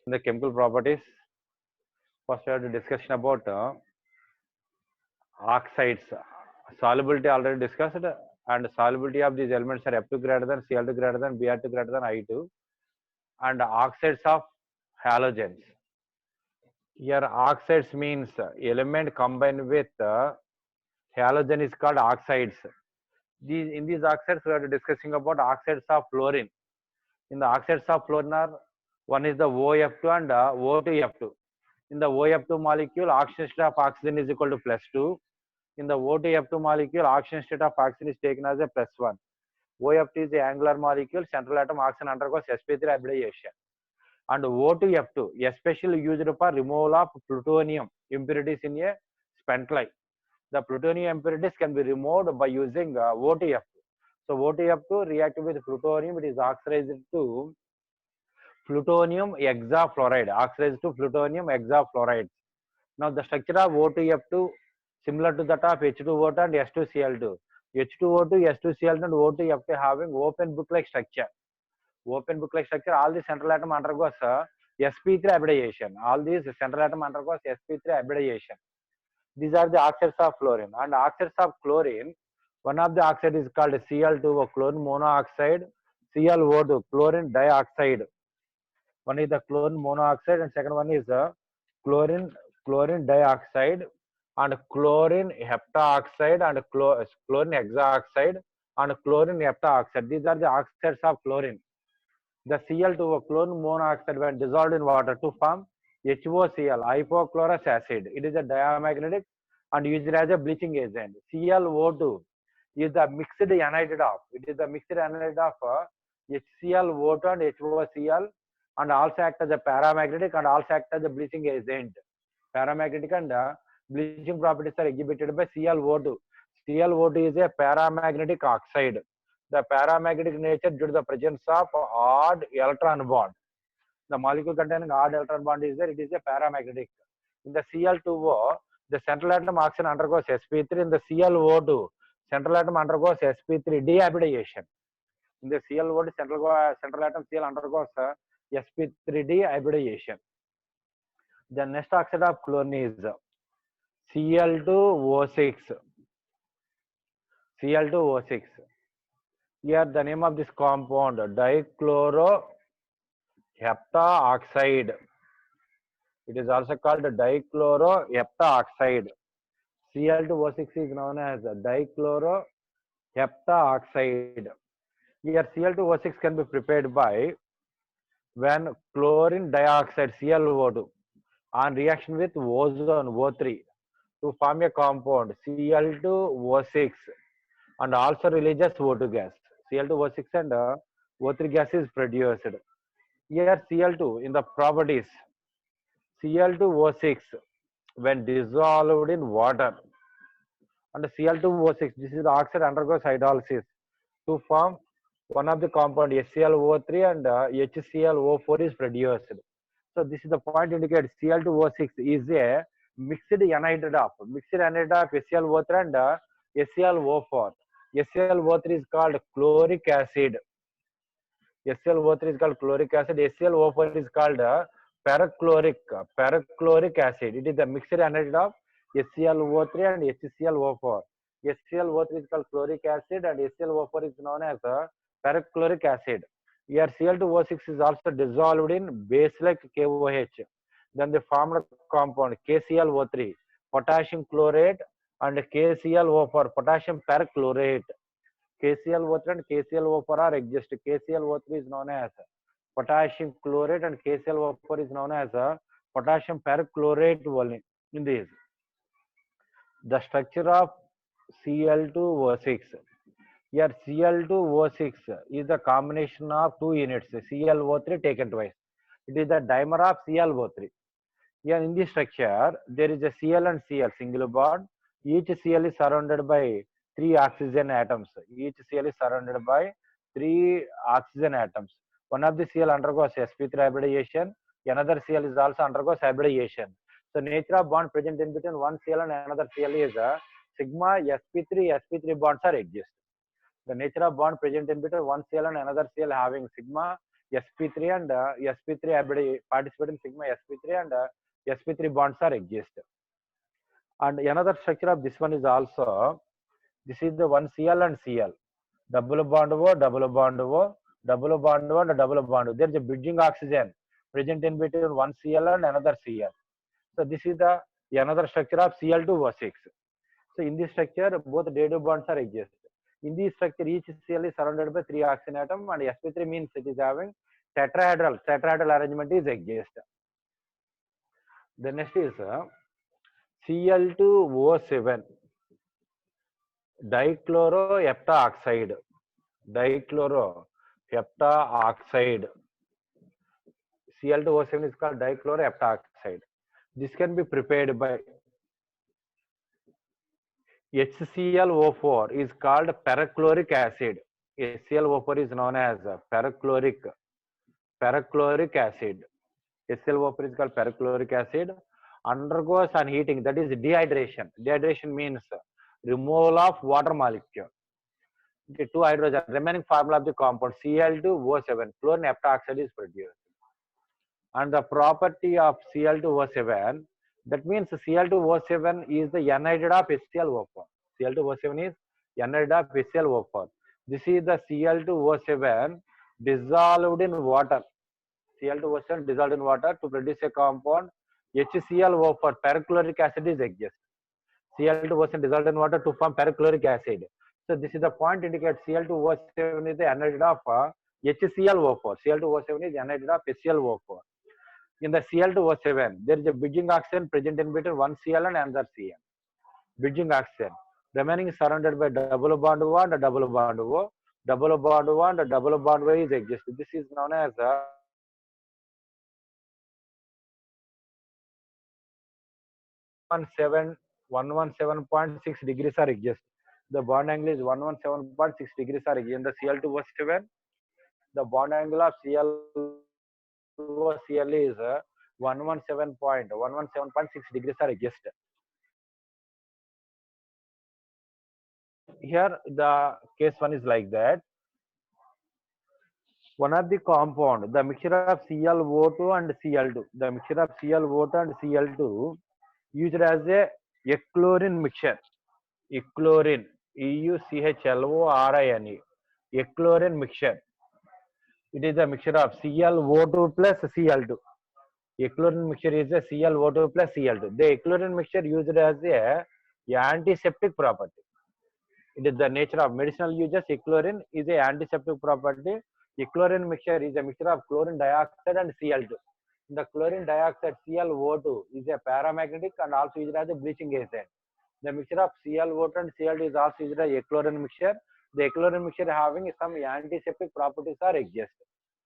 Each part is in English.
In the chemical properties, first we have to discussion about oxides. Solubility already discussed, and solubility of these elements are F2 greater than, Cl2 greater than, Br2 greater than I2, and oxides of halogens. Here oxides means element combined with halogen is called oxides. In these oxides we are discussing about oxides of fluorine. In the oxides of fluorine are, one is the OF2 and O2F2. In the OF2 molecule, oxygen state of oxygen is equal to +2. In the O2F2 molecule, oxygen state of oxygen is taken as a +1. OF2 is the angular molecule, central atom oxygen undergoes sp3 hybridization. And O2F2, especially used for removal of plutonium impurities in a spent life. The plutonium impurities can be removed by using O2F2. So O2F2 react with plutonium, it is oxidized to plutonium hexafluoride, oxidized to plutonium hexafluoride. Now the structure of O2F2 similar to that of H2O2 and S2Cl2. H2O2, S2Cl2 and O2F2 having open book-like structure. Open book-like structure, all the central atom undergoes sp3 hybridization. All these central atom undergoes sp3 hybridization. These are the oxides of fluorine. And oxides of chlorine, one of the oxide is called Cl2O, chlorine monoxide, ClO2, chlorine dioxide. One is the chlorine monoxide and second one is chlorine dioxide and chlorine heptaoxide and chlorine hexaoxide and chlorine heptaoxide. These are the oxides of chlorine. The Cl2O, chlorine monoxide, when dissolved in water to form HOCl, hypochlorous acid. It is a diamagnetic and used as a bleaching agent. ClO2 is the mixed anhydride of. It is the mixed anhydride of HClO2 and HOCl, and also act as a paramagnetic and also act as a bleaching agent. Paramagnetic and bleaching properties are exhibited by ClO2. ClO2 is a paramagnetic oxide. The paramagnetic nature due to the presence of odd electron bond. The molecule containing odd electron bond is there, it is a paramagnetic. In the Cl2O, the central atom oxygen undergoes sp3. In the ClO2, central atom undergoes sp3 dehybridization. In the ClO2, central atom Cl undergoes sp3 dehybridization. The next oxide of chlorine is Cl2O6. Cl2O6. Here the name of this compound dichloroheptaoxide. It is also called dichloroheptaoxide. Cl2O6 is known as dichloroheptaoxide. Here Cl2O6 can be prepared by when chlorine dioxide ClO2 on reaction with ozone O3 to form a compound Cl2O6 and also releases O2 gas. Cl2O6 and O3 gas is produced. Here Cl2 in the properties, Cl2O6 when dissolved in water, and Cl2O6, this is the oxide undergoes hydrolysis to form one of the compound HClO3 and HClO4 is produced. So this is the point indicates Cl2O6 is a mixed anhydride of HClO3 and HClO4. HClO3 is called chloric acid. HClO3 is called chloric acid. HClO4 is called perchloric acid. It is the mixed anhydride of HClO3 and HClO4. HClO3 is called chloric acid and HClO4 is known as perchloric acid. Here Cl2O6 is also dissolved in base like KOH. Then they formed compound KClO3, potassium chlorate, and KClO4, potassium perchlorate. KClO3 and KClO4 are exist. KClO3 is known as potassium chlorate and KClO4 is known as potassium perchlorate only. In this, the structure of Cl2O6. Here Cl2O6 is the combination of two units, ClO3 taken twice. It is the dimer of ClO3. Here in this structure, there is a Cl and Cl single bond. Each Cl is surrounded by 3 oxygen atoms. Each Cl is surrounded by 3 oxygen atoms. One of the Cl undergoes sp3 hybridization. Another Cl is also undergoes hybridization. So nature of bond present in between one Cl and another Cl is sigma sp3 bonds are exist. The nature of bond present in between one Cl and another Cl having sigma sp3 and sp3 participate in sigma sp3 and sp3 bonds are exist. And another structure of this one is also, this is the one Cl and Cl, double bond O, double bond O, double bond O and double bond O. There is a bridging oxygen present in between one Cl and another Cl. So this is the another structure of Cl2O6. So in this structure, both dative bonds are exist. In this structure, each Cl is surrounded by 3 oxygen atom, and sp3 means it is having tetrahedral arrangement is exist. The next is Cl2O7 dichloroheptaoxide. Dichloroheptaoxide. Cl2O7 is called dichloroheptaoxide. This can be prepared by HClO4 is called perchloric acid. HClO4 is known as perchloric acid. HClO4 is called perchloric acid. Undergoes on heating, that is dehydration. Dehydration means removal of water molecule. The 2 hydrogen, remaining formula of the compound Cl2O7, chlorine heptaoxide is produced. And the property of Cl2O7, that means Cl2O7 is the anhydride of HClO4. Cl2O7 is anhydride of HClO4. This is the Cl2O7 dissolved in water. Cl2O7 dissolved in water to produce a compound HClO4. Perchloric acid is exist. Cl2O7 dissolved in water to form perchloric acid. So this is the point indicates Cl2O7 is the anhydride of HClO4. Cl2O7 is anhydride of HClO4. In the Cl2O7, there is a bridging oxygen present in between one Cl and another Cl. Bridging oxygen. Remaining is surrounded by double bond O and double bond O. Double bond O and double bond O is exist. This is known as 117.6 degrees are exist. The bond angle is 117.6 degrees are exist. In the Cl2O7, the bond angle of ClO is 117.6 degrees are exist. Here the case one is like that. One of the compound, the mixture of ClO2 and Cl2. The mixture of ClO2 and Cl2 used as a echlorine mixture. Echlorine, EUCHLORINE. Echlorine mixture. It is a mixture of ClO2 plus Cl2. Echlorine mixture is a ClO2 plus Cl2. The echlorine mixture used as a antiseptic property. It is the nature of medicinal uses. Echlorine is a antiseptic property. Echlorine mixture is a mixture of chlorine dioxide and Cl2. The chlorine dioxide ClO2 is a paramagnetic and also used as a bleaching agent. The mixture of ClO2 and Cl2 is also used as a echlorine mixture. The echlorine mixture having some antiseptic properties are exist.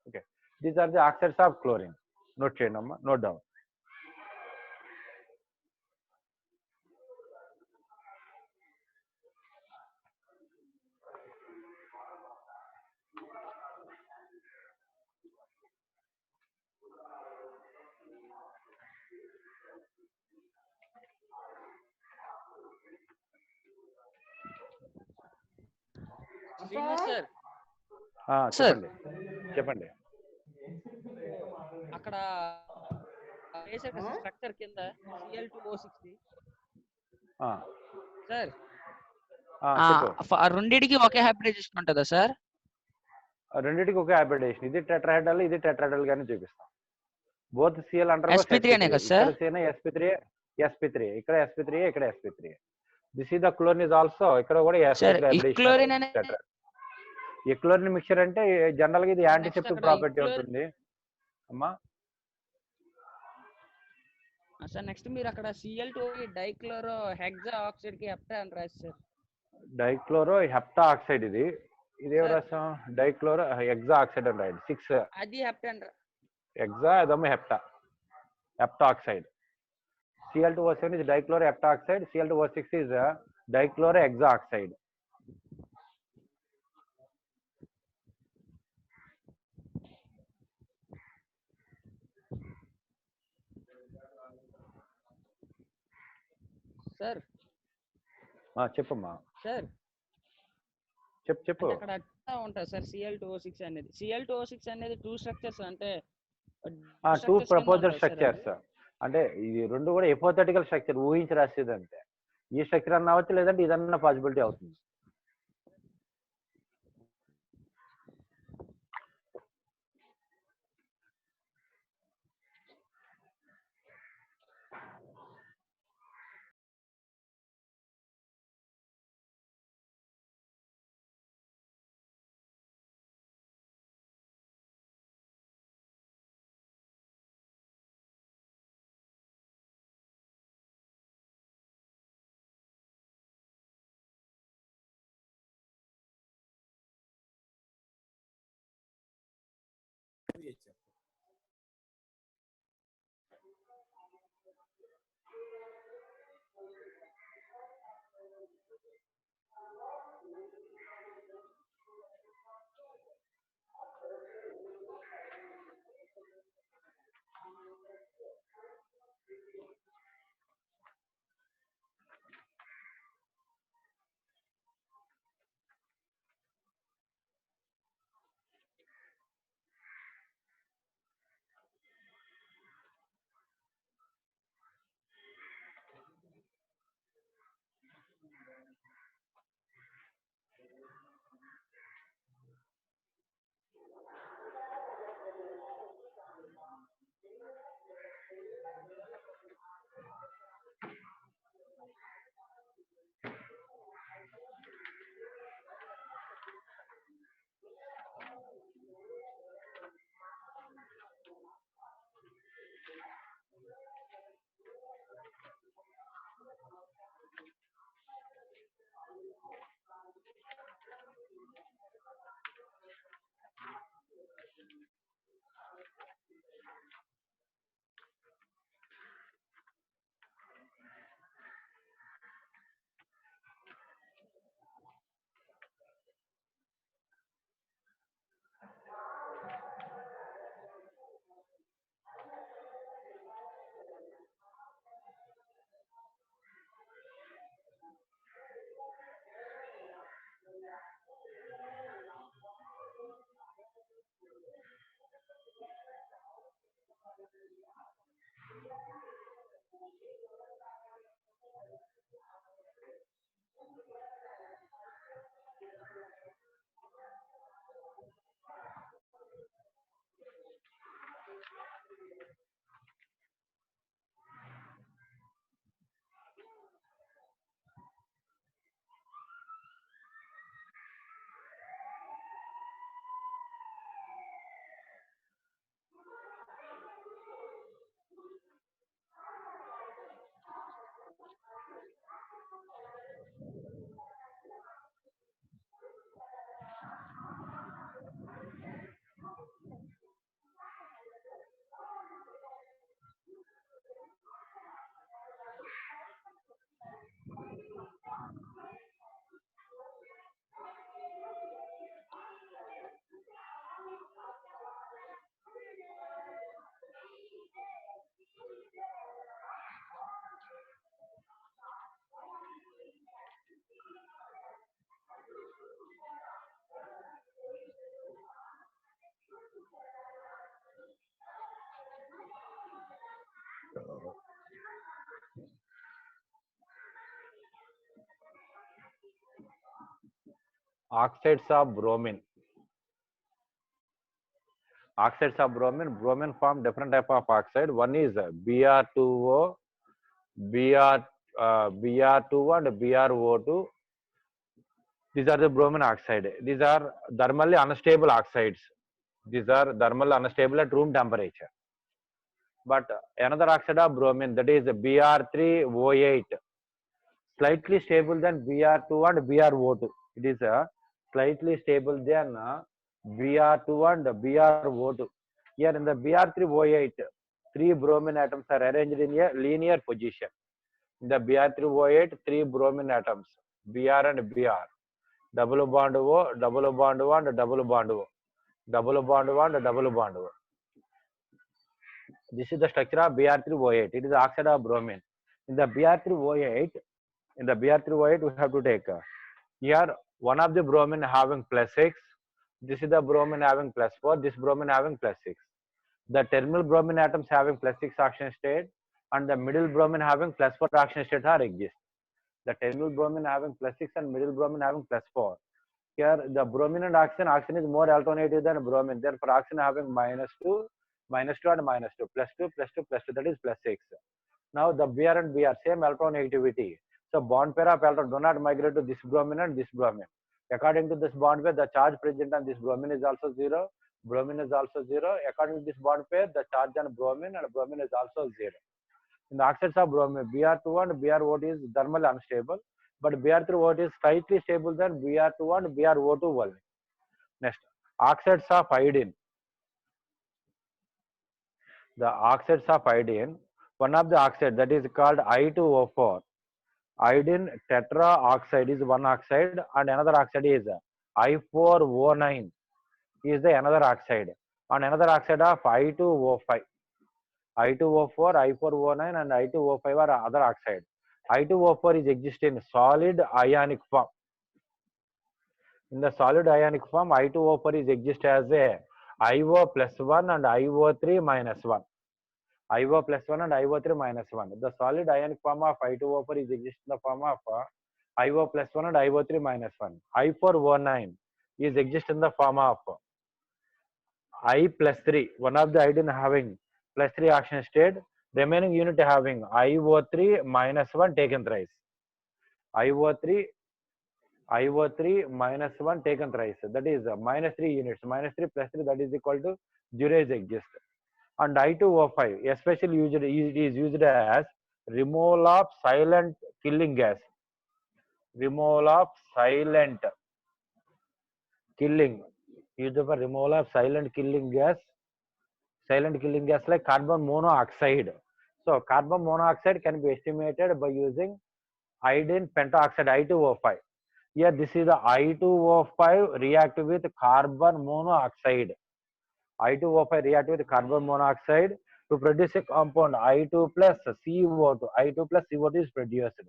Okay, these are the oxides of chlorine. Note down. Note down. చెప్పండి చెప్పండి. అక్కడ structure కింద Cl2O6 sir రెండిటికి ఒకే hybridisation ఉంటుందా sir? రెండిటికి ఒకే hybridisation. ఇది tetrahedral, ఇది tetrahedral గానే చూపిస్తాం. బోత్ Cl అండర్ sp3 అనే కదా సార్? sp3 ఇక్కడ sp3 ఇక్కడ sp3. This is the chlorine is also ఇక్కడ కూడా sp3 హైబ్రిడైజేషన్. ఎక్లోరిన్ మిక్చర్ అంటే జనరల్ గా ఇది యాంటీసెప్టిక్ ప్రాపర్టీ ఉంటుంది అమ్మా. సార్ నెక్స్ట్ మీరు అక్కడ Cl2 డైక్లోరో హెక్సా ఆక్సైడ్ కి హెప్టా అని రాశారు. డైక్లోరో హెప్టా ఆక్సైడ్ ఇది ఏ రాసాం? డైక్లోరో హెక్సా ఆక్సైడ్ అని రాయండి. 6 అది హెప్టా అని హెక్సా అదమ్మ hepta oxide. Cl2O7 is dichloro hepta oxide. Cl2O6 is dichloro hexa oxide. Sir చెప్పమ్మా. సార్ చెప్పు. అక్కడ ఉంటుంది సార్ Cl2O6 అనేది. Cl2O6 అనేది 2 స్ట్రక్చర్స్ అంటే టూ స్ట్రక్చర్స్ కింద ప్రపోజల్ ఉంటాయి సార్ అది. స్ట్రక్చర్స్ అంటే ఇది రెండు కూడా ఎపోథెటికల్ స్ట్రక్చర్, ఊహించి రాసేది అంతే. ఈ స్ట్రక్చర్ అన్న అవ్వచ్చు, లేదంటే ఇదన్నా పాసిబిలిటీ అవుతుంది. Oxides of bromine. Oxides of bromine. Bromine form different type of oxide. One is Br2O, Br2 and BrO2. These are the bromine oxide. These are thermally unstable oxides. These are thermally unstable at room temperature. But another oxide of bromine, that is Br3O8, slightly stable than Br2 and BrO2. It is slightly stable than Br2 and BrO2. Here in the Br3O8, 3 bromine atoms are arranged in a linear position. In the Br3O8, 3 bromine atoms, Br and Br, double bond O, double bond O and double bond O, double bond O and double bond O. This is the structure of Br3O8. It is the oxide of bromine. In the Br3O8, we have to take here one of the bromine having +6, This is the bromine having +4, this bromine having +6. The terminal bromine atoms having +6 oxidation state and the middle bromine having +4 oxidation state are exist. The terminal bromine having +6 and middle bromine having +4. Here the bromine and oxygen is more alternative than bromine. Therefore, oxygen having -2, -2 and -2, +2, +2, +2, that is +6. Now the Br and Br same electronegativity. So bond pair of electron do not migrate to this bromine and this bromine. According to this bond pair, the charge present on this bromine is also 0. Bromine is also 0. According to this bond pair, the charge on bromine and bromine is also 0. In the oxides of bromine, Br2 and BrO2 is thermally unstable, but Br3O2 is slightly stable than Br2 and BrO2 only. Next, oxides of iodine. The oxides of iodine, one of the oxide that is called I2O4. Iodine tetraoxide is one oxide and another oxide is I4O9 is the another oxide and another oxide of I2O5. I2O4, I4O9 and I2O5 are other oxide. I2O4 is exist in solid ionic form. In the solid ionic form, I2O4 is exist as a IO+1 and IO3-1. IO+1 and IO3-1. The solid ionic form of I2O4 is exist in the form of IO+1 and IO3-1. I4O9 is exist in the form of I+3. One of the iodine having +3 oxidation state, remaining unit having IO3-1 taken thrice. IO3 -1 taken thrice. That is -3 units. -3 +3 that is equal to 0 is exist. And I2O5 especially used, it is used as removal of silent killing gas. Removal of silent killing. Used for removal of silent killing gas. Silent killing gas like carbon monoxide. So carbon monoxide can be estimated by using iodine pentaoxide I2O5. Here this is the I2O5 react with carbon monoxide. I2O5 react with carbon monoxide to produce a compound I2 plus CO2. I2 plus CO2 is produced.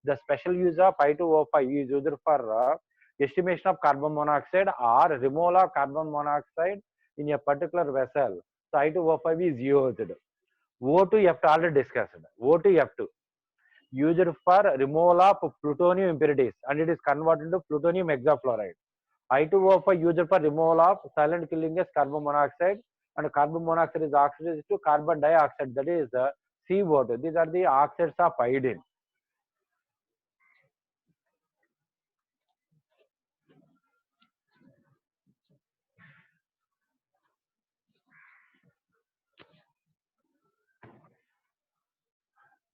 The special use of I2O5 is used for estimation of carbon monoxide or removal of carbon monoxide in a particular vessel. So I2O5 is used. O2F2 already discussed. O2F2 used for removal of plutonium impurities and it is converted to plutonium hexafluoride. I2O5 used for removal of silent killing gas carbon monoxide and carbon monoxide is oxidized to carbon dioxide, that is CO2. These are the oxides of iodine.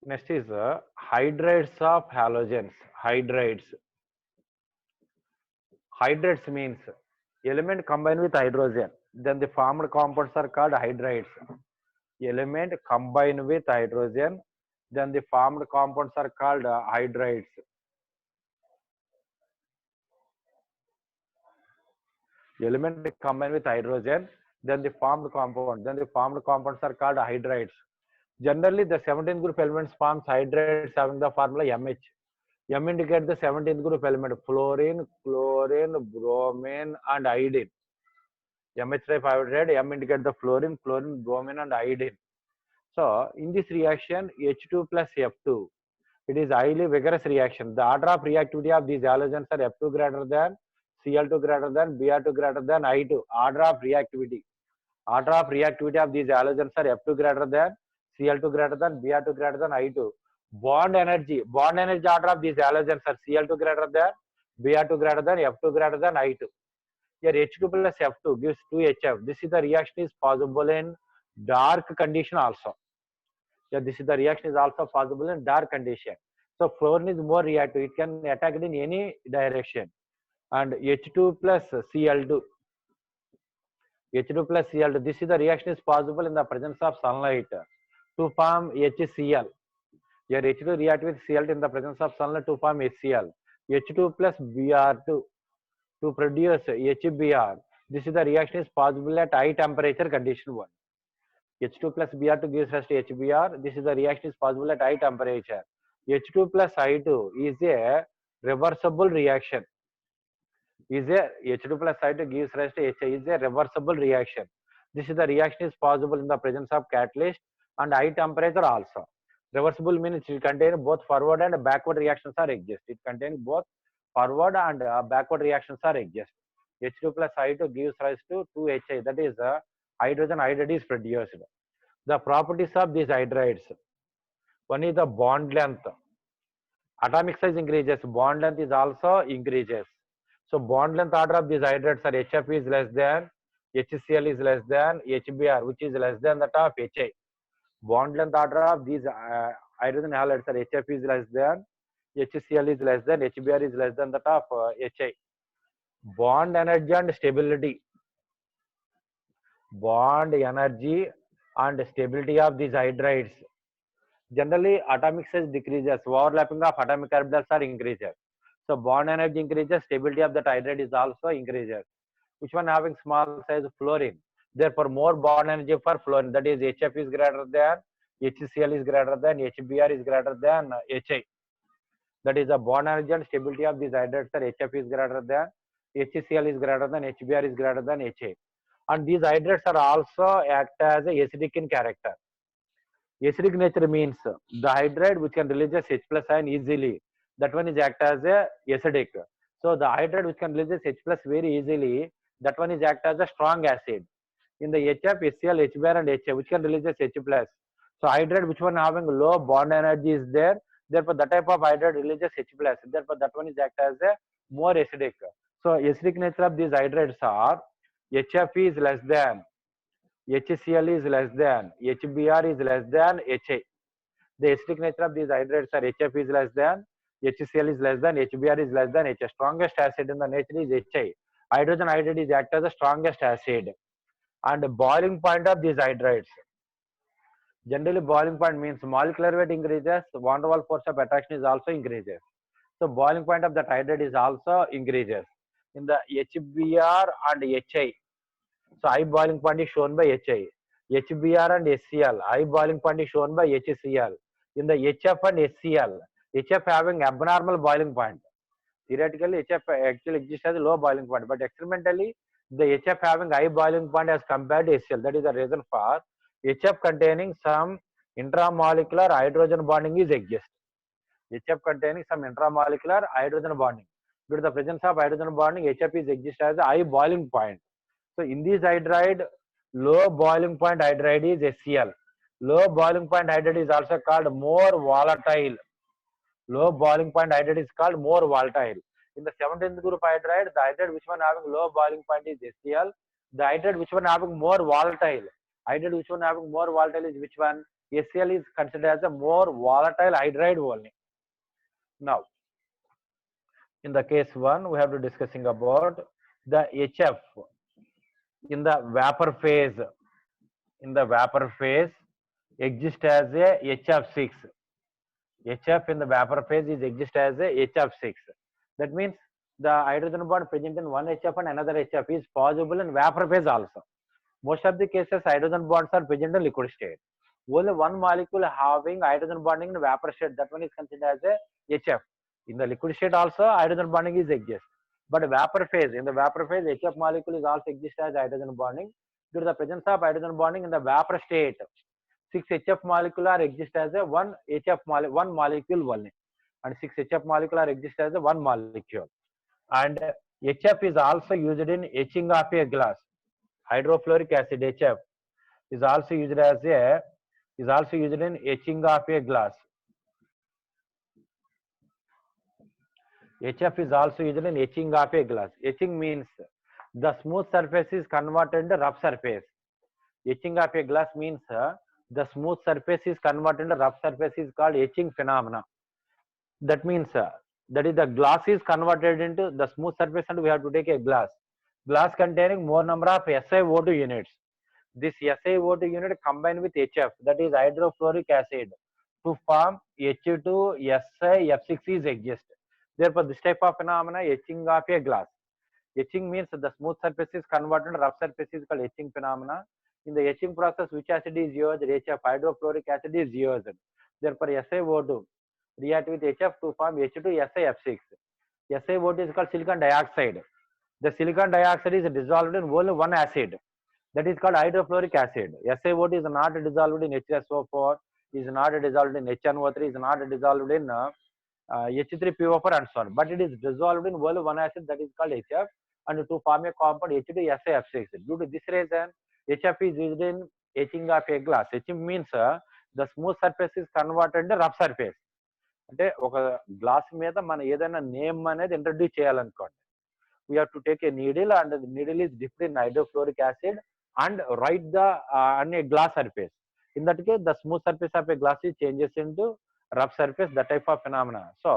Next is hydrides of halogens. Hydrides. Hydrates means element combined with hydrogen. Then the formed compounds are called hydrides. Element combined with hydrogen. Then the formed compounds are called hydrides. Element combined with hydrogen. Then the formed compound. Then the formed compounds are called hydrides. Generally, the 17th group elements forms hydrides having the formula MH. M indicates the 17th group element fluorine, chlorine, bromine, and iodine. MH type hydride, M indicates the fluorine, bromine, and iodine. So, in this reaction, H2 plus F2, it is highly vigorous reaction. The order of reactivity of these halogens are F2 greater than, Cl2 greater than, Br2 greater than, I2. Order of reactivity. Order of reactivity of these halogens are F2 greater than, Cl2 greater than, Br2 greater than, I2. Bond energy order of these halogens are Cl2 greater than, Br2 greater than, F2 greater than, I2. Here H2 plus F2 gives 2HF. This is the reaction is possible in dark condition also. Yeah, this is the reaction is also possible in dark condition. So fluorine is more reactive. It can attack it in any direction. And H2 plus Cl2. H2 plus Cl2. This is the reaction is possible in the presence of sunlight to form HCl. Here H2 react with Cl2 in the presence of sunlight to form HCl. H2 plus Br2 to produce HBr. This is the reaction is possible at high temperature condition 1. H2 plus Br2 gives us to HBr. This is the reaction is possible at high temperature. H2 plus I2 is a reversible reaction. is a H2 plus H2 gives rise to HI is a reversible reaction. This is the reaction is possible in the presence of catalyst and high temperature also. Reversible means it contains both forward and backward reactions are exist. It contains both forward and backward reactions are exist. H2 plus H2 gives rise to 2HI, that is hydrogen hydride is produced. The properties of these hydrides, one is the bond length. Atomic size increases, bond length is also increases. So bond length order of these hydrates are HF is less than, HCl is less than, HBr, which is less than that of HI. Bond length order of these hydrogen halides are HF is less than, HCl is less than, HBr is less than that of HI. Bond energy and stability. Bond energy and stability of these hydrides. Generally, atomic size decreases, overlapping of atomic orbitals are increases. So bond energy increases, stability of the hydride is also increases. Which one having small size fluorine? Therefore, more bond energy for fluorine. That is, HF is greater than, HCl is greater than, HBr is greater than HI. That is the bond energy and stability of these hydrates are HF is greater than, HCl is greater than, HBr is greater than HI. And these hydrates are also act as a acidic in character. Acidic nature means the hydride which can release H plus ion easily. That one is act as a acidic. So the hydride which can release H plus very easily, that one is act as a strong acid. In the HF, HCl, HBr and HA which can release H plus. So hydride which one having low bond energy is there. Therefore the type of hydride releases H plus. Therefore that one is act as a more acidic. So acidic nature of these hydrates are HF is less than, HCl is less than, HBr is less than HA. The acidic nature of these hydrates are HF is less than, HCl is less than, HBr is less than HA. Strongest acid in the nature is HI. Hydrogen hydride is act as the strongest acid. And the boiling point of these hydrates. Generally, boiling point means molecular weight increases, van der Waals force of attraction is also increases. So boiling point of that hydrate is also increases. In the HBr and HI, so high boiling point is shown by HI. HBr and HCl, high boiling point is shown by HCl. In the HF and HCl, HF having abnormal boiling point. Theoretically, HF actually exists as a low boiling point, but experimentally, the HF having high boiling point as compared to HCl. That is the reason for HF containing some intramolecular hydrogen bonding is exist. HF containing some intramolecular hydrogen bonding. Due to the presence of hydrogen bonding, HF is exist as a high boiling point. So in this hydride, low boiling point hydride is HCl. Low boiling point hydride is also called more volatile. Low boiling point hydride is called more volatile. In the 17th group hydride, the hydride which one having low boiling point is HCl. The hydride which one having more volatile. Hydride which one having more volatile is which one? HCl is considered as a more volatile hydride only. Now, in the case 1, we have to discussing about the HF in the vapor phase. In the vapor phase, exist as a HF6. HF in the vapor phase is exist as a HF6. That means the hydrogen bond present in one HF and another HF is possible in vapor phase also. Most of the cases, hydrogen bonds are present in liquid state. Only one molecule having hydrogen bonding in vapor state, that one is considered as a HF. In the liquid state also, hydrogen bonding is exist. But vapor phase, in the vapor phase, HF molecule is also exist as hydrogen bonding. Due to the presence of hydrogen bonding in the vapor state, 6 HF molecule are exist as a one molecule only, and 6 HF molecule are exist as a one molecule. And HF is also used in etching of a glass. Hydrofluoric acid HF is also used in etching of a glass. HF is also used in etching of a glass. Etching means the smooth surface is converted into rough surface. Etching of a glass means the smooth surface is converted into rough surface is called etching phenomena. That means that is the glass is converted into the smooth surface and we have to take a glass. Glass containing more number of SiO2 units. This SiO2 unit combined with HF, that is hydrofluoric acid, to form H2SiF6 is exist. Therefore, this type of phenomena etching of a glass. Etching means the smooth surface is converted to rough surface is called etching phenomena. In the etching process, which acid is used? HF, hydrofluoric acid is used. Therefore, SiO2 react with HF to form H2SiF6. SiO2 is called silicon dioxide. The silicon dioxide is dissolved in only one acid, that is called hydrofluoric acid. SiO2 is not dissolved in H2SO4, is not dissolved in HNO3, is not dissolved in H3PO4 and so on. But it is dissolved in only one acid, that is called HF, and to form a compound H2SiF6. Due to this reason, HF is used in etching of a glass. Etching means the smooth surface is converted into rough surface. అంటే ఒక glass మీద మనం ఏదైనా name అనేది introduce చేయాలనుకోండి, we have to take a needle and the needle is dipped in hydrofluoric acid and write the on a glass surface. In that case, the smooth surface of a glass is changes into rough surface, that type of phenomena. So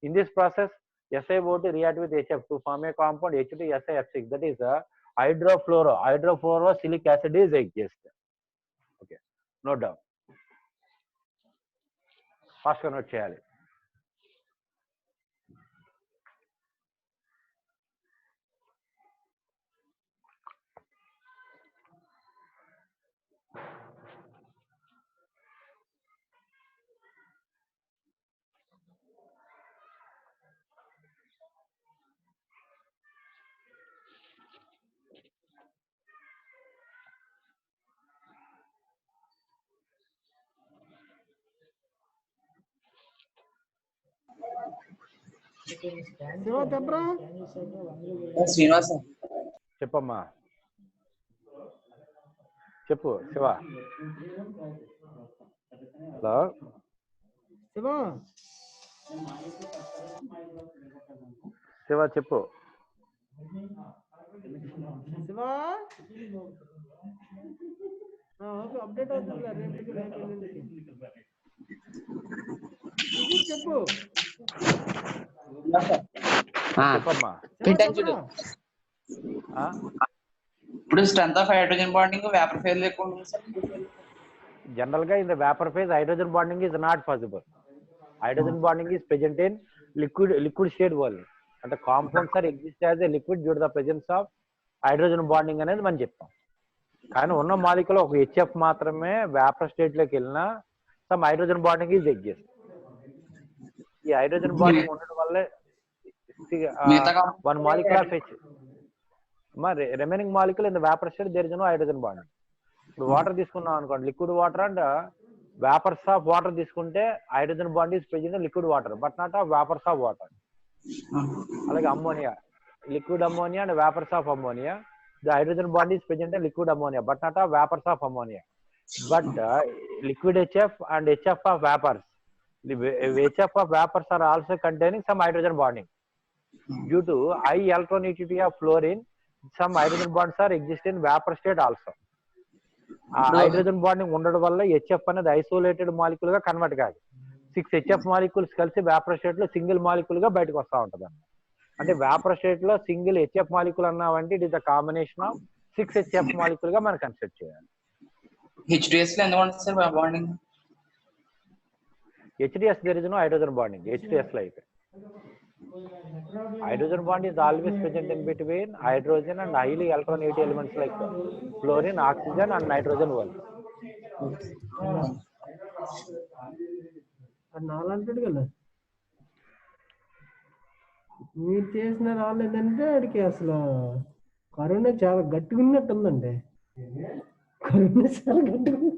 in this process, SiO2 react with HF to form a compound H2SiF6, that is hydrofluorosilic acid is exist. Okay, no doubt. Fast convert చేయాలి. శ్రీనివాస చెప్పమ్మా, చెప్పు Shiva. Hello Shiva చెప్పు. Update అవుతుంది చెప్పు. చెప్పమ్మా. ఇప్పుడు strength of hydrogen bonding vapour phase లో ఎక్కువ ఉంటుంది సార్. జనరల్ గా in the vapour phase hydrogen bonding is not possible. Hydrogen bonding is present in liquid state world. అంటే compounds are exist as a liquid due to the presence of hydrogen bonding అనేది మనం చెప్తాం. కానీ ఉన్న molecule ఒక HF మాత్రమే vapour state లోకి వెళ్ళినా some hydrogen bonding is exist. ఈ హైడ్రోజన్ బాండింగ్ ఉండడం వల్లే one molecule of H remaining molecule in the vapour state there is no hydrogen bonding. ఇప్పుడు వాటర్ తీసుకున్నాం అనుకోండి, liquid water and vapours of water తీసుకుంటే hydrogen bond is present in liquid water but not of vapours of water. అలాగే ammonia, liquid ammonia and vapors of ammonia, the hydrogen bond is present in liquid ammonia but not of vapors of ammonia. But liquid HF and HF of vapors, the HF of vapors are also containing some hydrogen bonding. Due to high electronegativity of fluorine, some hydrogen bonds are exist in vapor state also. Hydrogen bonding ఉండడం వల్ల HF అనేది isolated molecule గా convert కాదు. 6 HF molecules కలిసి vapour state లో single molecule గా బయటకు వస్తూ ఉంటది. అంటే వేపర్ స్టేట్ లో సింగిల్ హెచ్ఎఫ్ మాలిక్యూల్ అన్నామంటే it is the combination of 6 HF molecule గా మనం కన్సిడర్ చేయాలి. హెచ్డిఎస్ లో ఎంత ఉంటుంది sir bonding? HDS there is no hydrogen bonding. HDS లో అయితే hydrogen bond is always present in between hydrogen and highly electronegative elements like fluorine, oxygen and nitrogen one. నాలంటాడు కదా మీరు చేసిన రాలేదంటే వాడికి అసలు కరోనా చాలా గట్టిగా ఉన్నట్టుందండి. కరోనా చాలా గట్టిగా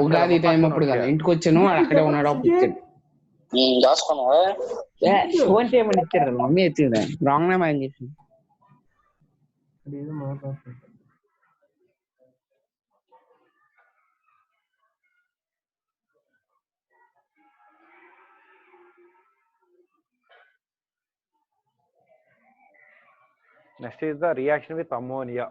ఉగాది టైం అప్పుడు కదా ఇంటికి వచ్చాను, అక్కడే ఉన్నాడు. అప్పుడు ఇచ్చాడు ఫోన్ చేయమని ఇచ్చారు కదా, మమ్మీ ఎత్తింది రాంగ్ నేమ్ అని చెప్పి ఏదో మాట్లాడుతుంది. Next is the reaction with ammonia.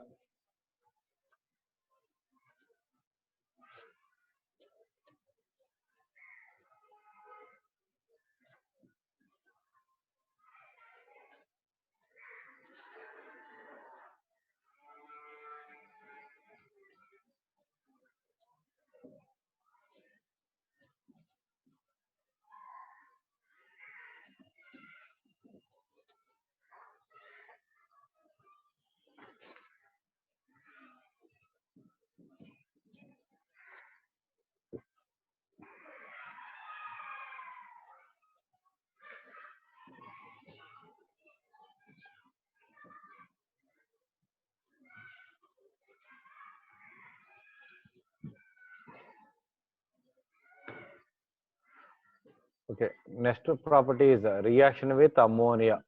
Okay. Next property is reaction with ammonia.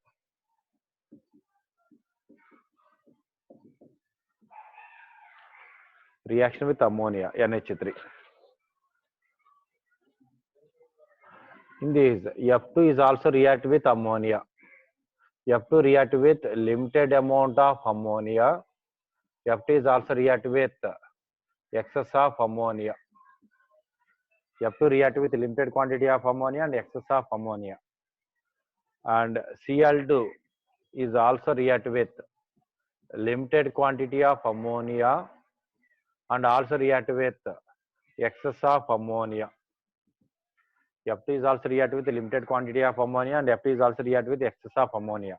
Reaction with ammonia, NH3. In this, F2 is also react with ammonia. F2 react with limited amount of ammonia. F2 is also react with excess of ammonia. F2 react with limited quantity of ammonia and excess of ammonia. And Cl2 is also react with limited quantity of ammonia and also react with excess of ammonia. F2 is also react with limited quantity of ammonia and F2 is also react with excess of ammonia.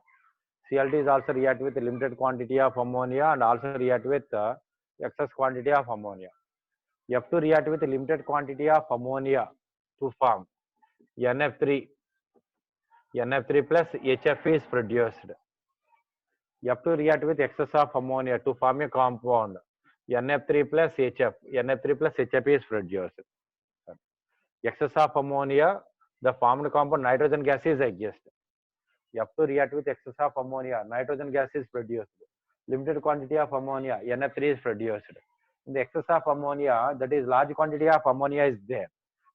Cl2 is also react with limited quantity of ammonia and also react with excess quantity of ammonia. F2 react with limited quantity of ammonia to form NF3. NF3 plus HF is produced. F2 react with excess of ammonia to form a compound NF3 plus HF. NF3 plus HF is produced. Excess of ammonia, the formed compound nitrogen gas is exist. F2 react with excess of ammonia, nitrogen gas is produced. Limited quantity of ammonia, NF3 is produced. In the excess of ammonia, that is large quantity of ammonia is there.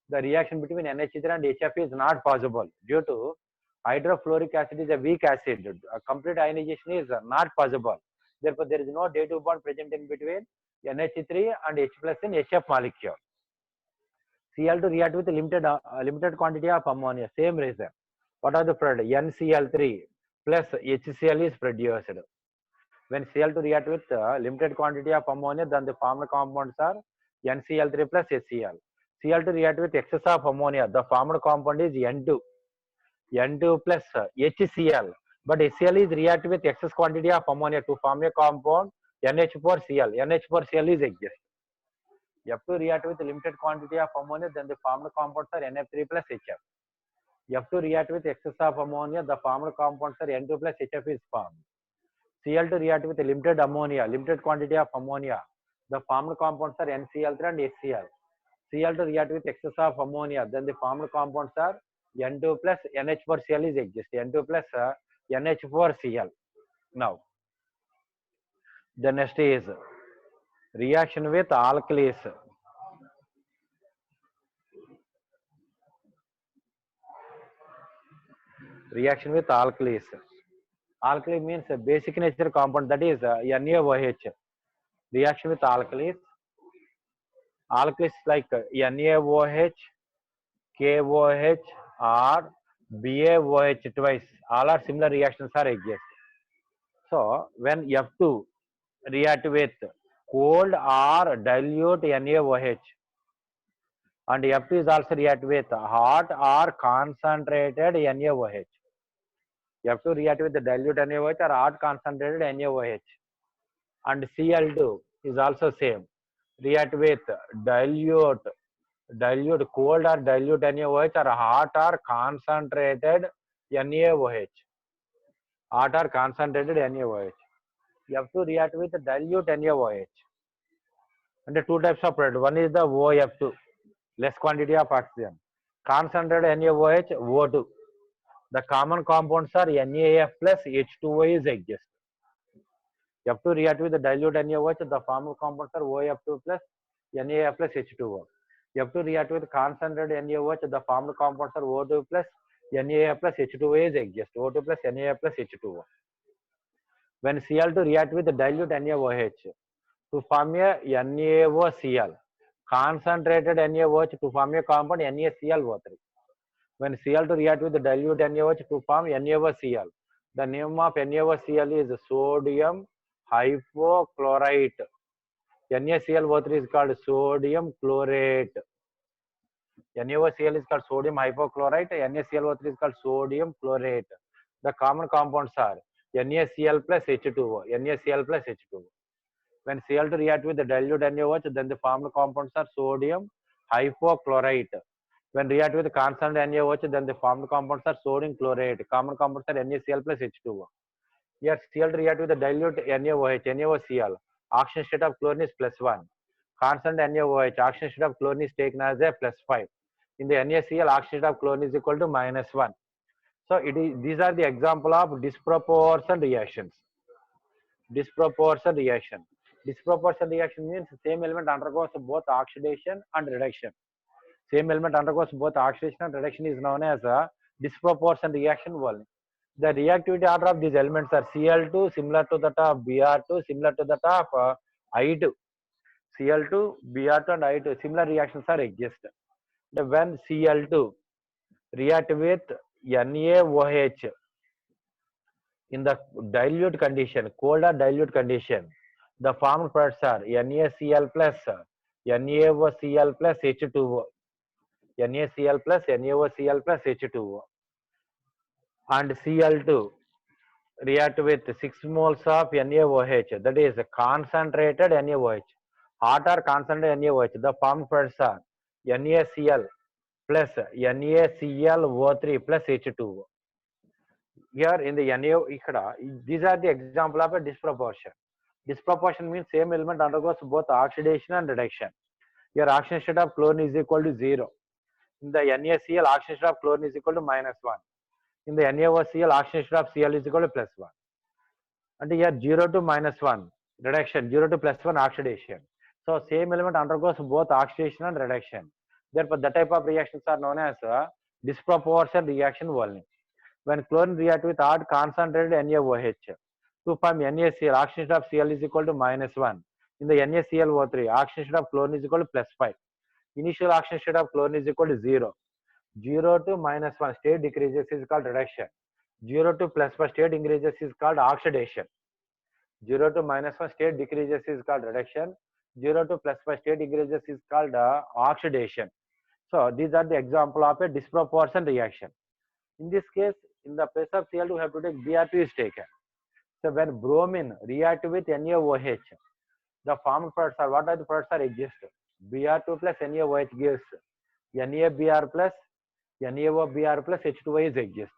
The reaction between NH3 and HF is not possible due to hydrofluoric acid is a weak acid. A complete ionization is not possible. Therefore, there is no dative bond present in between NH3 and H plus in HF molecule. Cl2 react with limited quantity of ammonia. Same reason. What are the product? NCl3 plus HCl is produced. When Cl2 react with limited quantity of ammonia, then the formed compounds are NCl3 plus HCl. Cl2 react with excess of ammonia. The formed compound is N2. N2 plus HCl. But HCl is react with excess quantity of ammonia to form a compound NH4Cl. NH4Cl is exist. F2 react with limited quantity of ammonia, then the formed compounds are NF3 plus HF. F2 react with excess of ammonia, the formed compounds are N2 plus HF is formed. Cl2 react with limited ammonia, limited quantity of ammonia, the formed compounds are NCl3 and HCl. Cl2 react with excess of ammonia, then the formed compounds are N2 plus NH4Cl is exist. N2 plus NH4Cl. Now, the next is reaction with alkalis. Reaction with alkalis. Alkali means a basic nature compound, that is NaOH. Reaction with alkalis. Alkalis like NaOH, KOH or BaOH twice. All are similar reactions are exist. So when F2 react with cold or dilute NaOH and F2 is also react with hot or concentrated NaOH. F2 react with the dilute NaOH or hot concentrated NaOH. And Cl2 is also same. React with dilute cold or dilute NaOH or hot or concentrated NaOH. Hot or concentrated NaOH. F2 react with dilute NaOH. And the two types of product. One is the OF2, less quantity of oxygen. Concentrated NaOH, O2. The common compounds are NaF plus H2O is exist. F2 react with the dilute NaOH, the formal compounds are OF2 plus NaF plus H2O. F2 react with concentrated NaOH, the formal compounds are O2 plus NaF plus H2O is exist. O2 plus NaF plus H2O. When Cl2 react with the dilute NaOH to form a NaOCl, concentrated NaOH to form a compound NaClO3. When Cl2 react with the dilute NaOH to form NaOCl, the name of NaOCl is sodium hypochlorite. NaClO3 is called sodium chlorate. NaOCl is called sodium hypochlorite. NaClO3 is called sodium chlorate. The common compounds are NaCl plus H2O. NaCl plus H2O. When Cl2 react with the dilute NaOH, then the formed compounds are sodium hypochlorite. When react with concentrated NaOH, then the formed compounds are sodium chlorate. Common compounds are NaCl plus H2O. Here Cl2 react with the dilute NaOH, NaOCl. Oxygen state of chlorine is +1. Constant NaOH, oxygen state of chlorine is taken as a +5. In the NaCl, oxygen state of chlorine is equal to -1. So these are the example of disproportion reactions. Disproportion reaction. Disproportion reaction means same element undergoes both oxidation and reduction. Same element undergoes both oxidation and reduction is known as a disproportion reaction only. The reactivity order of these elements are Cl2 similar to that of Br2 similar to that of I2. Cl2, Br2 and I2 similar reactions are exist. When Cl2 react with NaOH in the dilute condition, cold or dilute condition, the formed products are NaCl plus NaOCl plus H2O. NaCl plus NaOCl plus H2O. And Cl2 react with 6 moles of NaOH, that is concentrated NaOH. Hot or concentrated NaOH, the formed products are NaCl plus NaClO3 plus H2O. Here in the NaO, these are the example of a disproportion. Disproportion means same element undergoes both oxidation and reduction. Here oxidation state of chlorine is equal to 0. In the NaCl, oxidation state of chlorine is equal to -1. In the NaOCl, oxidation state of Cl is equal to +1. And here 0 to -1 reduction, 0 to +1 oxidation. So same element undergoes both oxidation and reduction. Therefore, the type of reactions are known as disproportion reaction only. When chlorine react with hard concentrated NaOH to form NaCl, oxidation of Cl is equal to -1. In the NaClO3, oxidation of chlorine is equal to +5. Initial oxidation state of chlorine is equal to 0. 0 to -1 state decreases is called reduction. 0 to +1 state increases is called oxidation. 0 to -1 state decreases is called reduction. 0 to +1 state increases is called oxidation. So these are the example of a disproportion reaction. In this case, in the place of Cl2, we have to take Br2 is taken. So when bromine react with NaOH, the formed products are, what are the products are exist? Br2 plus NaOH gives NaBr plus NaOBr plus H2O is exist.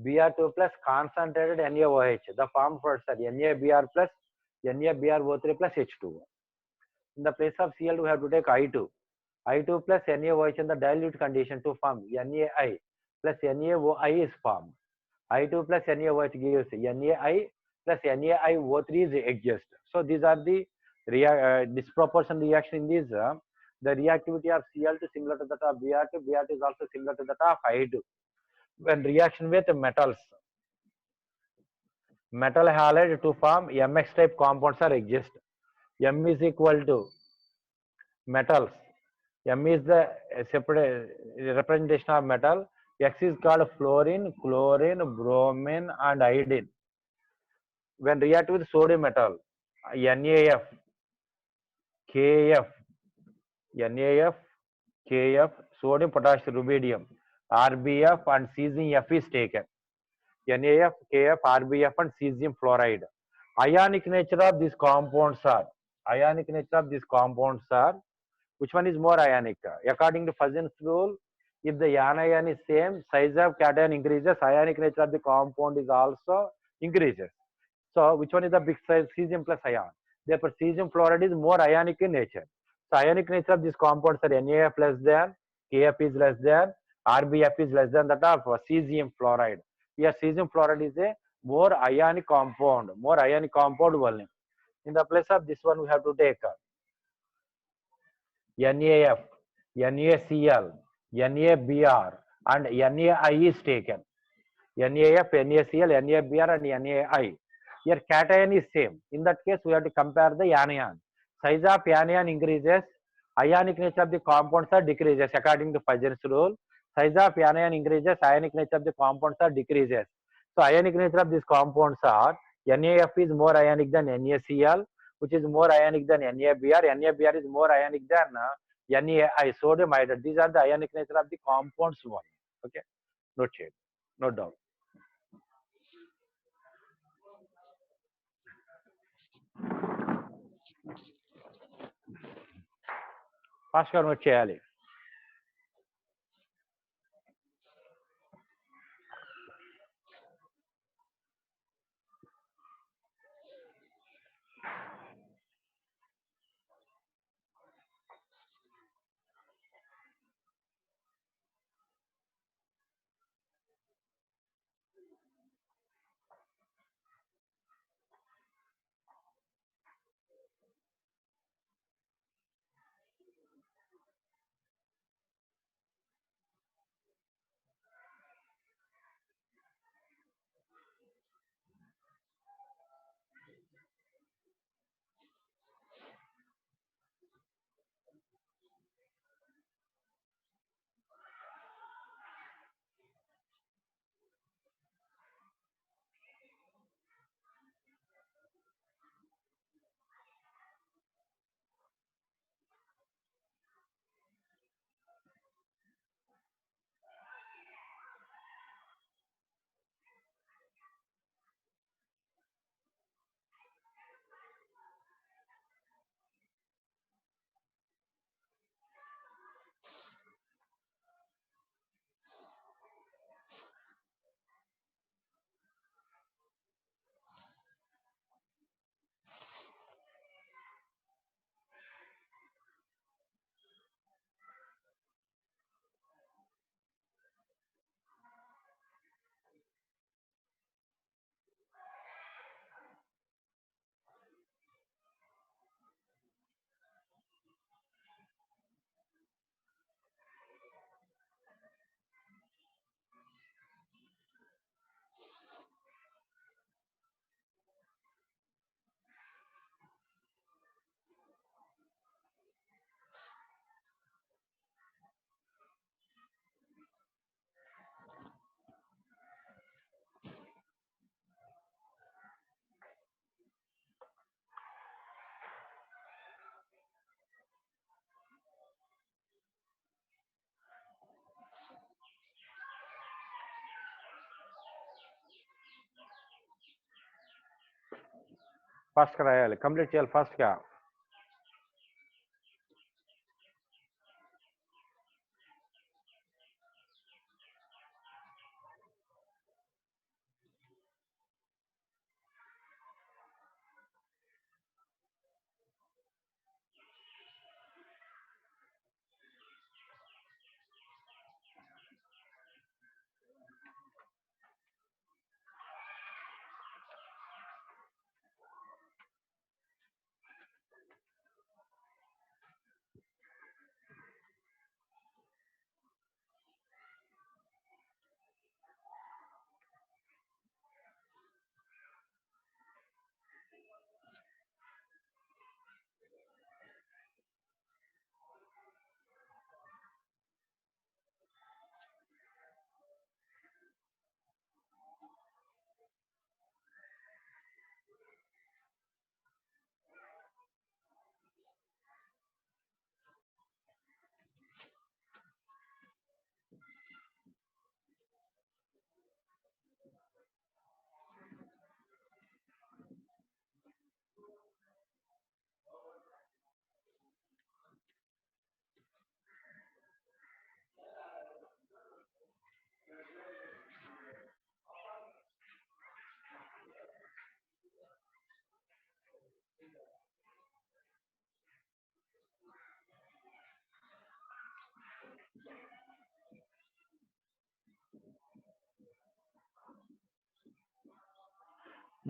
Br2 plus concentrated NaOH, the formed products are NaBr plus NaBrO3 plus H2O. In the place of Cl2, we have to take I2. I2 plus NaOH in the dilute condition to form NaI plus NaOI is formed. I2 plus NaOH gives NaI plus NaIO3 is exist. So these are the disproportion reaction in this. The reactivity of Cl2 similar to that of Br2. Br2 is also similar to that of I2. When reaction with metals, metal halide to form MX type compounds are exist. M is equal to metals. M is the separate representation of metal. X is called fluorine, chlorine, bromine, and iodine. When react with sodium metal, NaF, KF, NaF, KF, sodium, potassium, rubidium, RBF, and cesium F is taken. NaF, KF, RBF, and cesium fluoride. Ionic nature of these compounds are, which one is more ionic? According to Fuzzin's rule, if the anion is same, size of cation increases, ionic nature of the compound is also increases. So which one is the big size? Cesium plus ion. Therefore, cesium fluoride is more ionic in nature. So ionic nature of these compounds are NaF less than, KF is less than, RBF is less than that of cesium fluoride. Here cesium fluoride is a more ionic compound only. In the place of this one, we have to take NaF, NaCl, NaBr, and NaI is taken. NaF, NaCl, NaBr, and NaI. Here cation is same. In that case, we have to compare the anion. Size of anion increases, ionic nature of the compounds are decreases according to Fuzzin's rule. Size of anion increases, ionic nature of the compounds are decreases. So ionic nature of these compounds are NaF is more ionic than NaCl, which is more ionic than NaBr. NaBr is more ionic than NaI, sodium iodide. These are the ionic nature of the compounds one. Okay, no change, no doubt. Fast గా note చేయాలి. First రాయాలి, complete చేయాలి ఫస్ట్గా.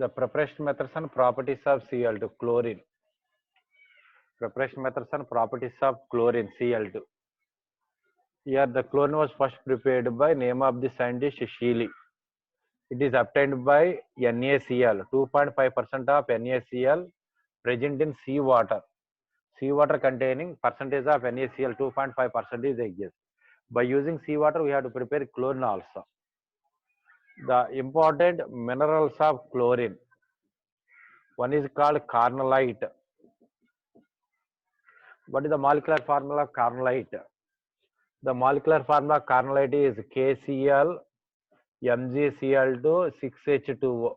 The preparation methods and properties of Cl2, chlorine. Preparation methods and properties of chlorine, Cl2. Here the chlorine was first prepared by name of the scientist Scheele. It is obtained by NaCl. 2.5% of NaCl present in seawater. Seawater containing percentage of NaCl 2.5% exists. By using seawater, we have to prepare chlorine also. The important minerals of chlorine. One is called carnallite. What is the molecular formula of carnallite? The molecular formula of carnallite is KCl MgCl2 6H2O.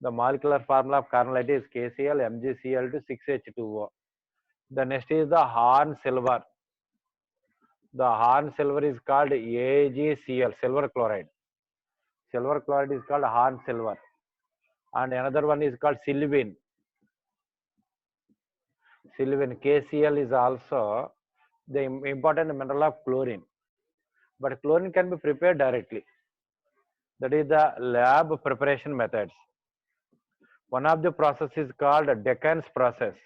The molecular formula of carnallite is KCl MgCl2 6H2O. The next is the horn silver. The horn silver is called AgCl, silver chloride. Silver chloride is called horn silver. And another one is called sylvine. Sylvine, KCl is also the important mineral of chlorine. But chlorine can be prepared directly. That is the lab preparation methods. One of the processes is called Deccan's process.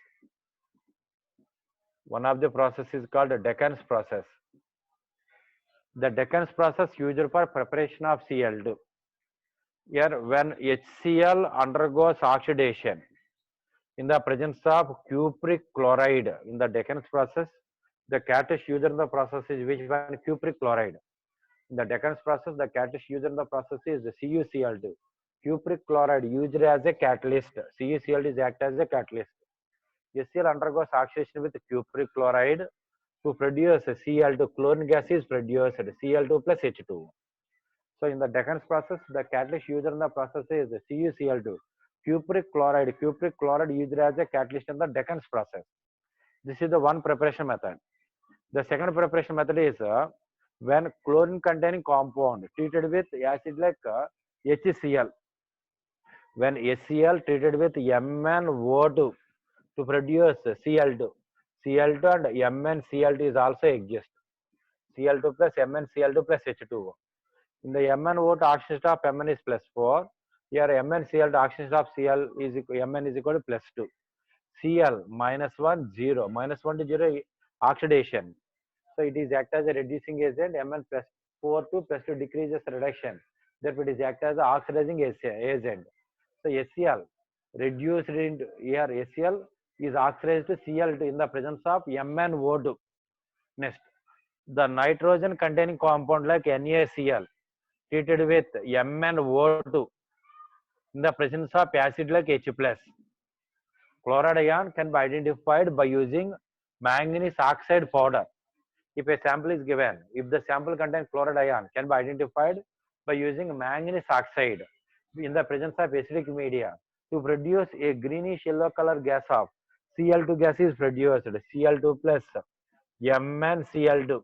One of the process is called Deccan's process. The Deccan's process used for preparation of Cl2. Here, when HCl undergoes oxidation in the presence of cupric chloride in the Deccan's process, the catalyst used in the process is which one? Cupric chloride. In the Deccan's process, the catalyst used in the process is the CuCl2. Cupric chloride used as a catalyst. CuCl2 is act as a catalyst. HCl undergoes oxidation with cupric chloride to produce Cl2. Chlorine gas is produced, Cl2 plus H2. So in the Deccan's process, the catalyst used in the process is CuCl2. Cupric chloride used as a catalyst in the Deccan's process. This is the one preparation method. The second preparation method is when chlorine containing compound treated with acid like HCl. When HCl treated with MnO2 to produce Cl2. Cl2 and MnCl2 is also exist. Cl2 plus MnCl2 plus H2O. In the MnO2 oxidation of Mn is plus 4. Here MnCl2 oxidation of Cl is Mn is equal to plus 2. Cl minus 1 0. Minus 1 to 0 oxidation. So it is act as a reducing agent. Mn plus 4 to plus 2 decreases reduction. Therefore it is act as an oxidizing agent. So HCl reduced into here HCl is oxidized to Cl2 in the presence of MnO2. Next, the nitrogen containing compound like NaCl treated with MnO2 in the presence of acid like H+. Chloride ion can be identified by using manganese oxide powder. If a sample is given, if the sample contains chloride ion, can be identified by using manganese oxide in the presence of acidic media. To produce a greenish yellow color gas of Cl2 gas is produced. Cl2 plus MnCl2.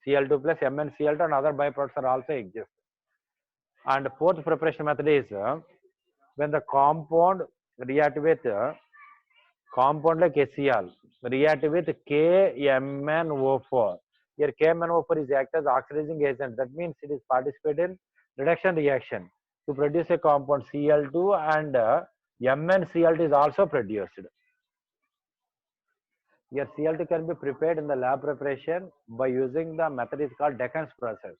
Cl2 plus MnCl2 and other byproducts are also exist. And fourth preparation method is when the compound react with compound like HCl react with KMnO4. Here KMnO4 is act as oxidizing agent. That means it is participate in reduction reaction to produce a compound Cl2, and MnCl2 is also produced. Here Cl2 can be prepared in the lab preparation by using the method is called Deccan's process.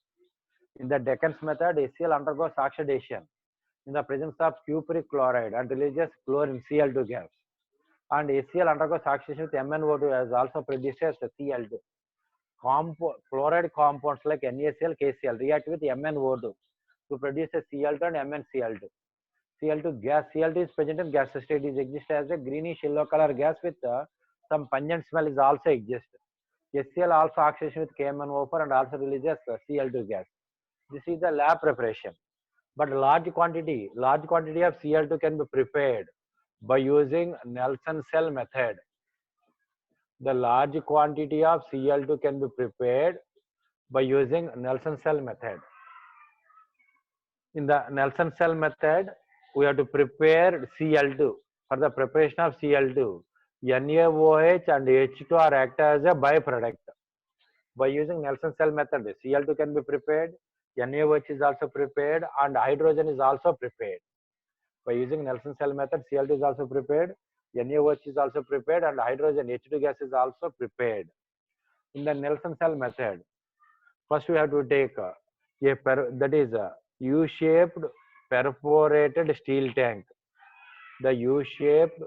In the Deccan's method, HCl undergoes oxidation in the presence of cupric chloride and releases chlorine Cl2 gas. And HCl undergoes oxidation with MnO2 as also produces Cl2. Chloride compounds like NaCl, KCl react with MnO2 to produce a Cl2 and MnCl2. Cl2 gas. Cl2 is present in gas state. It exists as a greenish yellow color gas with some pungent smell is also exist. HCl also oxidation with KMnO4 and also releases Cl2 gas. This is the lab preparation. But large quantity of Cl2 can be prepared by using Nelson cell method. The large quantity of Cl2 can be prepared by using Nelson cell method. In the Nelson cell method, we have to prepare Cl2. For the preparation of Cl2, NaOH and H2 are act as a byproduct. By using Nelson cell method, Cl2 can be prepared, NaOH is also prepared, and hydrogen is also prepared. By using Nelson cell method, Cl2 is also prepared, NaOH is also prepared, and hydrogen H2 gas is also prepared. In the Nelson cell method, first we have to take that is a U-shaped perforated steel tank. The U-shaped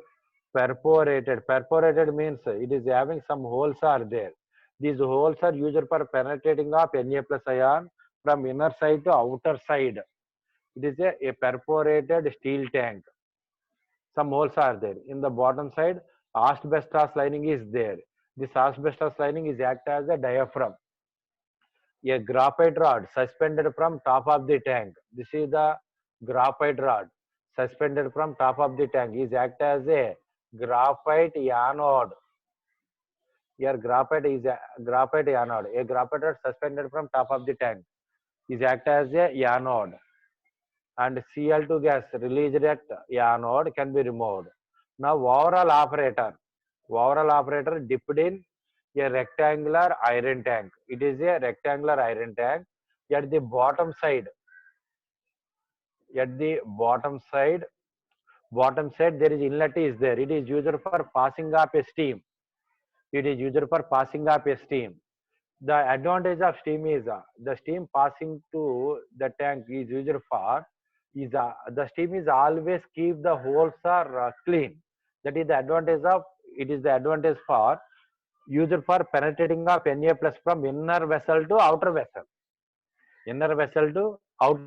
perforated means it is having some holes are there. These holes are used for penetrating of Na plus ion from inner side to outer side. It is a perforated steel tank. Some holes are there. In the bottom side, asbestos lining is there. This asbestos lining is act as a diaphragm. A graphite rod suspended from top of the tank. This is the graphite rod suspended from top of the tank is act as a graphite anode. Here graphite is a graphite anode. A graphite rod suspended from top of the tank is act as a anode, and Cl2 gas released at anode can be removed. Now overall operator dipped in a rectangular iron tank. It is a rectangular iron tank. At the bottom side there is inlet is there. It is used for passing up a steam. The advantage of steam is the steam passing to the tank is used for the steam is always keep the holes are clean. That is the advantage of it is the advantage for used for penetrating of Na plus from inner vessel to outer vessel. Inner vessel to outer.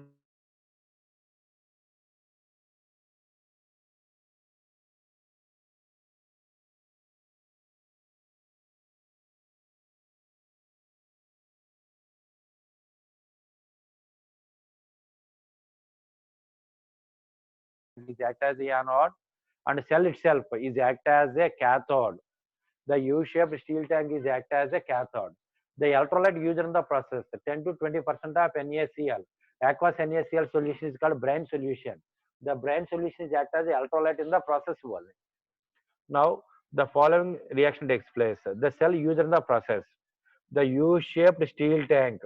Is act as a anode, and cell itself is act as a cathode. The U-shaped steel tank is act as a cathode. The electrolyte used in the process, 10 to 20% of NaCl. Aqueous NaCl solution is called brine solution. The brine solution is act as an electrolyte in the process wall. Now, the following reaction takes place. The cell used in the process, the U-shaped steel tank.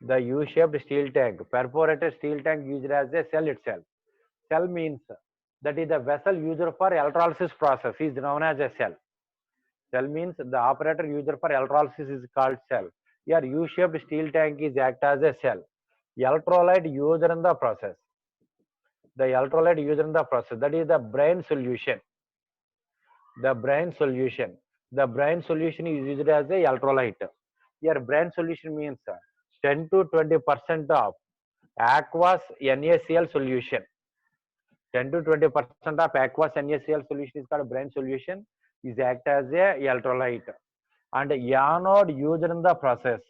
Perforated steel tank used as a cell itself. Cell means that is the vessel used for electrolysis process is known as a cell. Cell means the operator used for electrolysis is called cell. Here U-shaped steel tank is act as a cell. Electrolyte used in the process. That is the brine solution. The brine solution is used as a electrolyte. Here brine solution means 10 to 20% of aqueous NaCl solution. 10 to 20% of aqueous NaCl solution is called brine solution, is act as a electrolyte. And anode used in the process.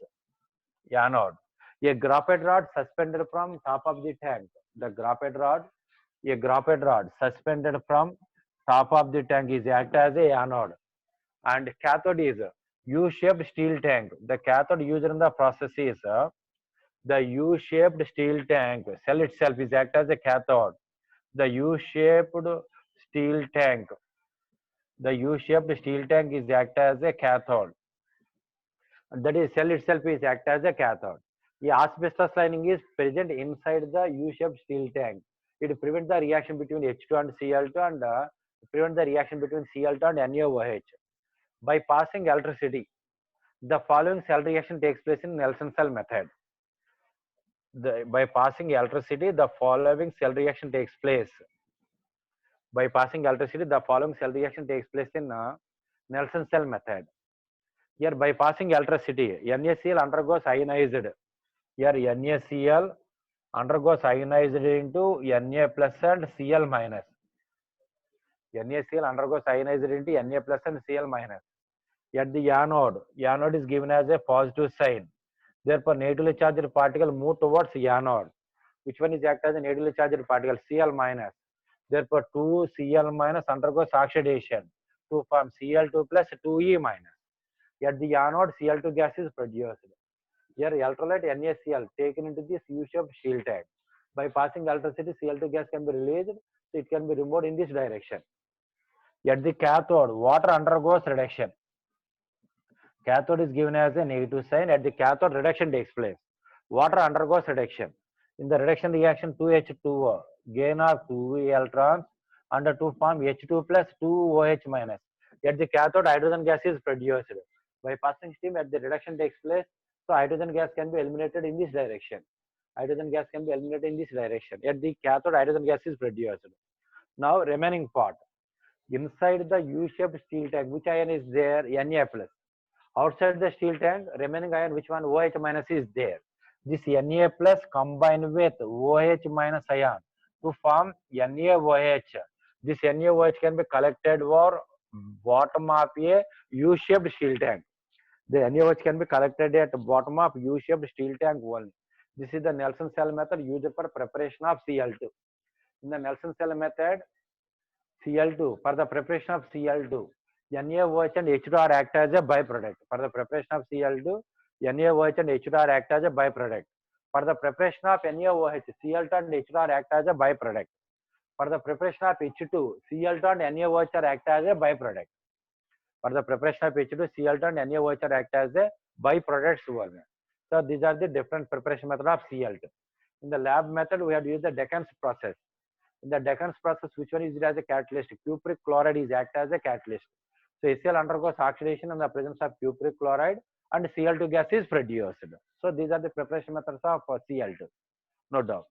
A graphite rod suspended from top of the tank. The graphite rod, a graphite rod suspended from top of the tank is act as a anode, and cathode is a U-shaped steel tank. The cathode used in the process is the U-shaped steel tank. Cell itself is act as a cathode. The U-shaped steel tank. The U-shaped steel tank is act as a cathode. That is, cell itself is act as a cathode. The asbestos lining is present inside the U-shaped steel tank. It prevents the reaction between H2 and Cl2 and prevent the reaction between Cl2 and NaOH. By passing electricity, the following cell reaction takes place in Nelson cell method. By passing electricity, the following cell reaction takes place. By passing electricity, the following cell reaction takes place in Nelson cell method. Here, by passing electricity, NaCl undergoes ionized. Here, NaCl undergoes ionized into Na plus and Cl minus. NaCl undergoes ionized into Na plus and Cl minus. At the anode is given as a positive sign. Therefore, negatively charged particle move towards anode. Which one is act as a negatively charged particle? Cl minus. Therefore, 2Cl minus undergoes oxidation to form Cl2 plus 2E minus. At the anode, Cl2 gas is produced. Here, electrolyte NaCl taken into this U-shaped steel tank. By passing electricity, Cl2 gas can be released, so it can be removed in this direction. At the cathode, water undergoes reduction. Cathode is given as a negative sign. At the cathode, reduction takes place. Water undergoes reduction. In the reduction reaction, 2H2O, gain of 2 electrons, and to form H2 plus 2OH minus. At the cathode, hydrogen gas is produced. By passing steam, at the reduction takes place, so hydrogen gas can be eliminated in this direction. Hydrogen gas can be eliminated in this direction. At the cathode, hydrogen gas is produced. Now, remaining part. Inside the U-shaped steel tank, which ion is there? Na plus. Outside the steel tank, remaining ion, which one? OH minus is there. This Na plus combined with OH minus ion to form NaOH. This NaOH can be collected over bottom of a U-shaped steel tank. The NaOH can be collected at the bottom of U-shaped steel tank only. This is the Nelson cell method used for preparation of Cl2. In the Nelson cell method, Cl2, for the preparation of Cl2, NaOH and H2R act as a byproduct. For the preparation of Cl2, NaOH and H2R act as a byproduct. For the preparation of NaOH, Cl2 and H2R act as a byproduct. For the preparation of H2, Cl2 and NaOH act as a byproduct. For the preparation of H2, Cl2 and NaOH act as a byproducts only. So these are the different preparation method of Cl2. In the lab method, we have used the Decans process. In the Decans process, which one is used as a catalyst? Cupric chloride is act as a catalyst. So HCl undergoes oxidation in the presence of cupric chloride and Cl2 gas is produced. So these are the preparation methods of Cl2. No doubt.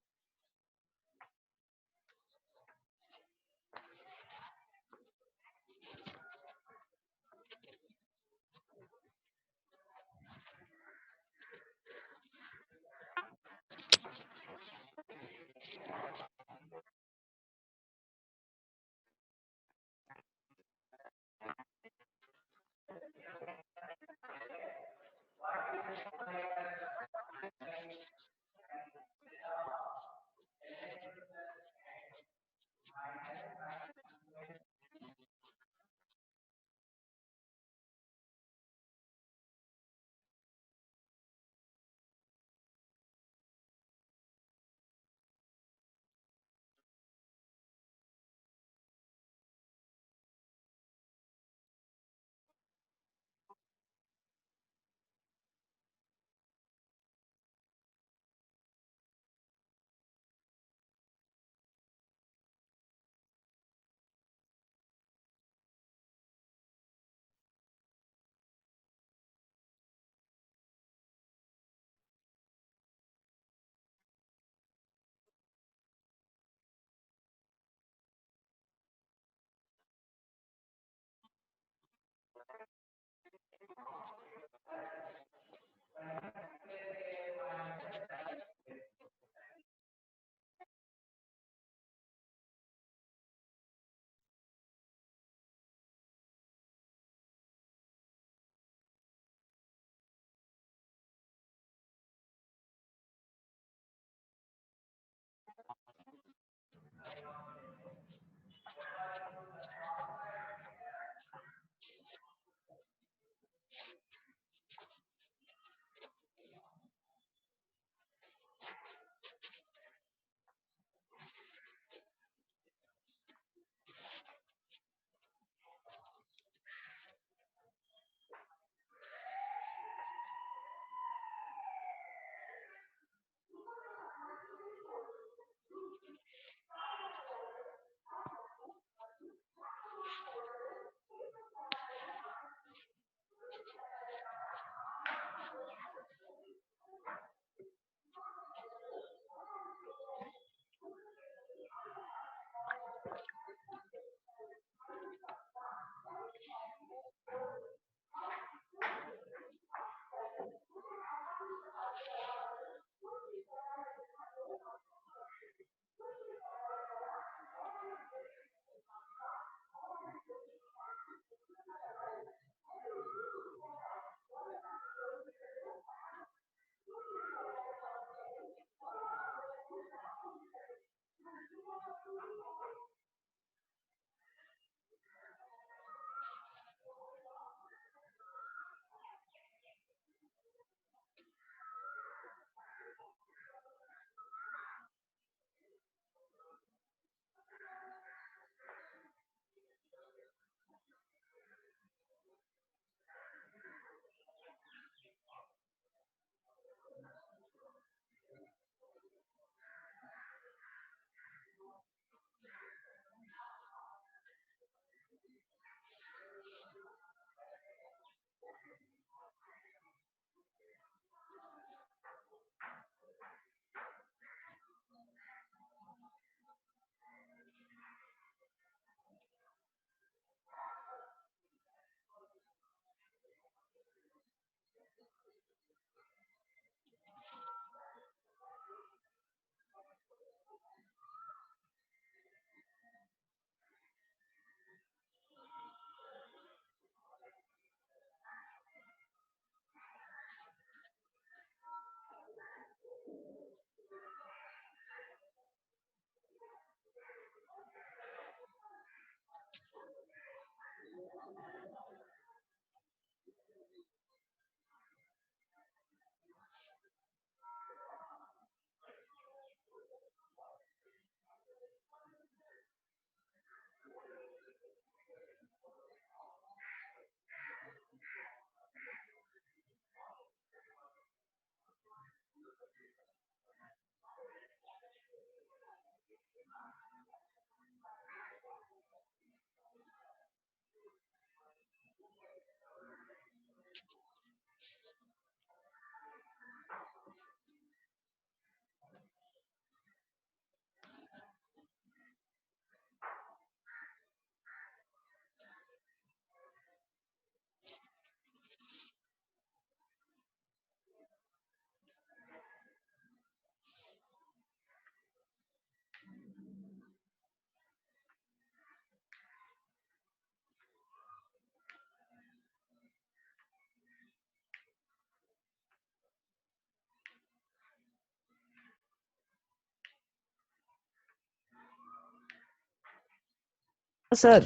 Sir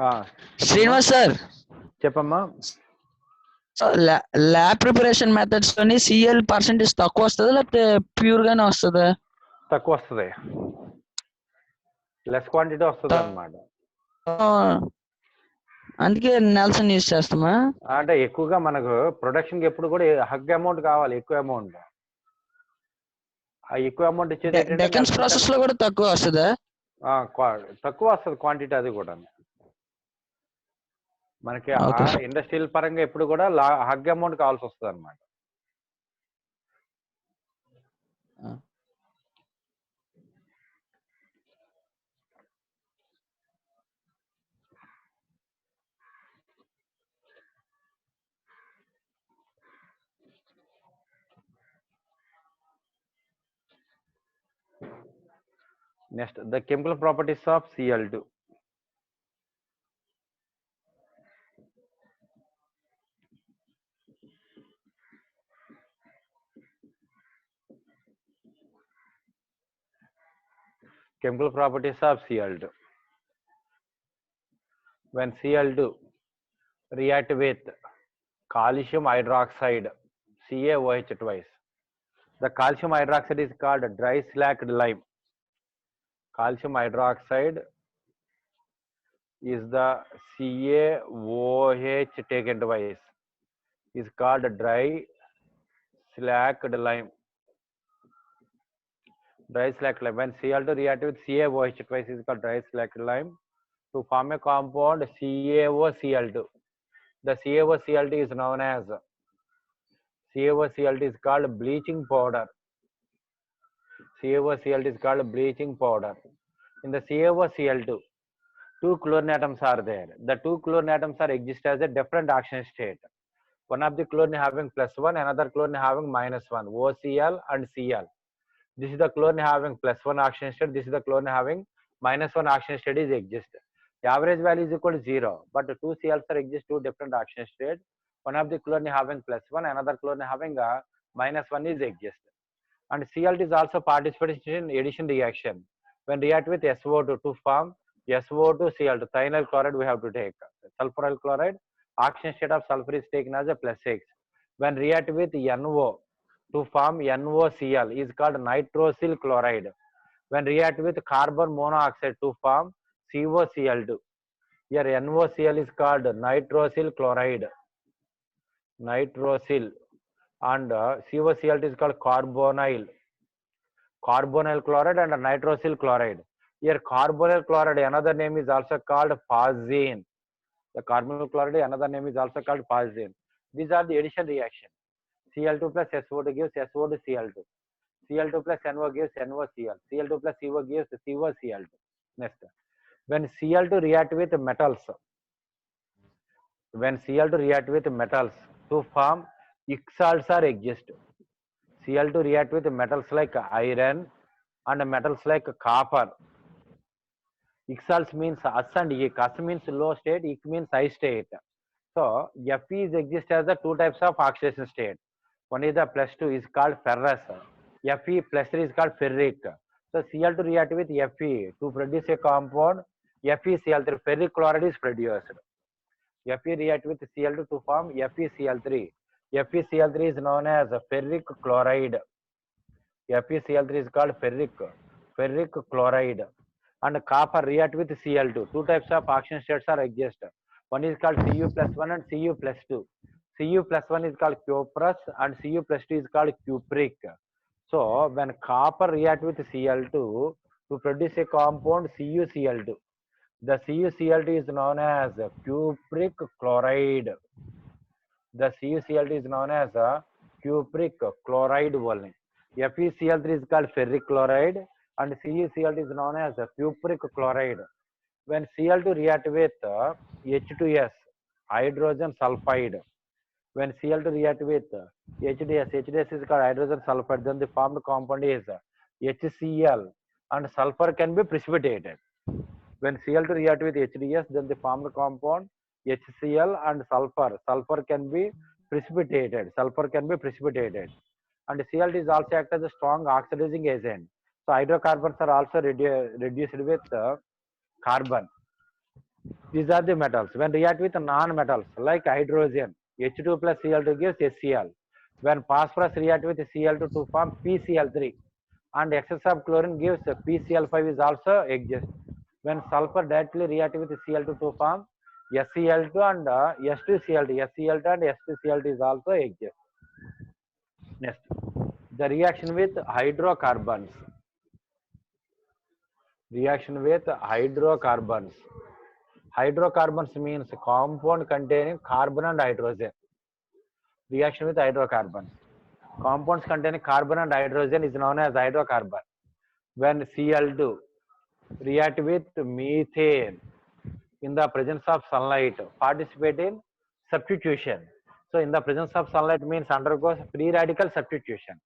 ఆ, Srinivas sir చెప్పమ్మా. Lab preparation methods లోని CL percentage తక్కువ వస్తుందా లేకపోతే pure గానే వస్తుందా? తక్కువ వస్తుంది, లెస్ క్వాంటిటీ వస్తుంది అనమాట. అందుకే నెల్సన్ యూజ్ చేస్తామా? అంటే ఎక్కువగా మనకు ప్రొడక్షన్కి ఎప్పుడు కూడా హగ్ అమౌంట్ కావాలి, ఎక్కువ అమౌంట్. ఆ ఎక్కువ అమౌంట్ ఇచ్చేది ఏంటంటే డెకన్స్ ప్రాసెస్ లో కూడా తక్కువ వస్తుందా? తక్కువ వస్తుంది క్వాంటిటీ, అది కూడా మనకి Okay. ఇండస్ట్రియల్ పరంగా ఎప్పుడు కూడా హగ్ అమౌంట్ కావాల్సి వస్తుంది అనమాట. Next, the chemical properties of Cl2. Chemical properties of Cl2. When Cl2 react with calcium hydroxide, CaOH twice, the calcium hydroxide is called dry slacked lime. Calcium hydroxide is the CaOH taken twice, is called dry slacked lime. Dry slacked lime. When Cl2 react with CaOH twice is called dry slacked lime to form a compound CaOCl2. The CaOCl2 is known as CaOCl2 is called bleaching powder. CaOCl2 is called bleaching powder. In the CaOCl2, two chlorine atoms are there. The two chlorine atoms are exist as a different oxidation state. One of the chlorine having +1, another chlorine having -1, OCl and Cl. This is the chlorine having +1 oxidation state. This is the chlorine having -1 oxidation state is exist. The average value is equal to 0, but two Cls are exist two different oxidation states. One of the chlorine having +1, another chlorine having -1 is exist. And Cl2 is also participating in addition reaction. When react with SO2 to form SO2 Cl2, thionyl chloride we have to take. Sulfuryl chloride, oxidation state of sulfur is taken as a +6. When react with NO to form NOCl is called nitrosyl chloride. When react with carbon monoxide to form COCl2, here NOCl is called nitrosyl chloride. Nitrosyl. And COCl2 is called carbonyl chloride and nitrosyl chloride. Here carbonyl chloride, another name is also called phosgene. The carbonyl chloride, another name is also called phosgene. These are the addition reaction. Cl2 plus SO2 gives SO2 Cl2. Cl2 plus NO gives NOCl. Cl2 plus CO gives COCl2. Next, when Cl2 react with metals, to form X salts are exist. Cl2 react with metals like iron and metals like copper. X salts means As and Ik. As means low state, Ik means high state. So Fe is exist as the two types of oxidation state. One is the +2 is called ferrous. Fe +3 is called ferric. So Cl2 react with Fe to produce a compound FeCl3. Ferric chloride is produced. Fe react with Cl2 to form FeCl3. FeCl3 is known as ferric chloride. FeCl3 is called ferric chloride. And copper react with Cl2. Two types of oxidation states are exist. One is called Cu+1 and Cu+2. Cu+1 is called cuprous and Cu+2 is called cupric. So when copper react with Cl2 to produce a compound CuCl2, the CuCl2 is known as cupric chloride. The CuCl2 is known as cupric chloride only. FeCl3 is called ferric chloride and CuCl2 is known as cupric chloride. When Cl2 react with H2S, hydrogen sulfide, when Cl2 react with HDS is called hydrogen sulfide, then the formed compound is HCl and sulfur can be precipitated. When Cl2 react with HDS, then the formed compound HCl and sulfur can be precipitated. And Cl2 is also act as a strong oxidizing agent. So hydrocarbons are also reduced with carbon. These are the metals. When react with non-metals like hydrogen, H2 plus Cl2 gives HCl. When phosphorus react with Cl2 to form PCl3, and excess of chlorine gives PCl5 is also exist. When sulfur directly react with Cl2 to form SCl2 and S2Cl2, SCl2 and S2Cl2 is also exist. Next, the reaction with hydrocarbons. Reaction with hydrocarbons. Hydrocarbons means compound containing carbon and hydrogen. Reaction with hydrocarbons. Compounds containing carbon and hydrogen is known as hydrocarbon. When Cl2 react with methane in the presence of sunlight, participate in substitution. So in the presence of sunlight means undergoes free radical substitution.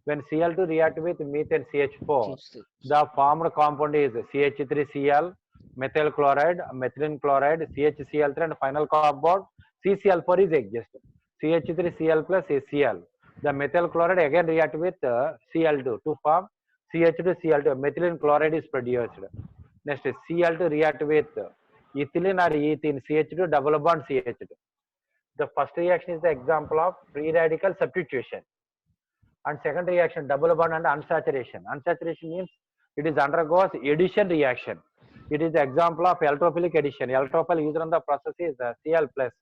When Cl2 react with methane CH4, the formed compound is CH3Cl, methyl chloride, methylene chloride, CHCl3, and final compound CCl4 is exist. CH3Cl plus HCl. The methyl chloride again react with Cl2 to form CH2Cl2. Methylene chloride is produced. Next, Cl2 react with ethylene or ethene, CH2 double bond CH2. The first reaction is the example of free radical substitution. And second reaction, double bond and unsaturation. Unsaturation means it is undergoes addition reaction. It is the example of electrophilic addition. Electrophile used in the process is Cl plus.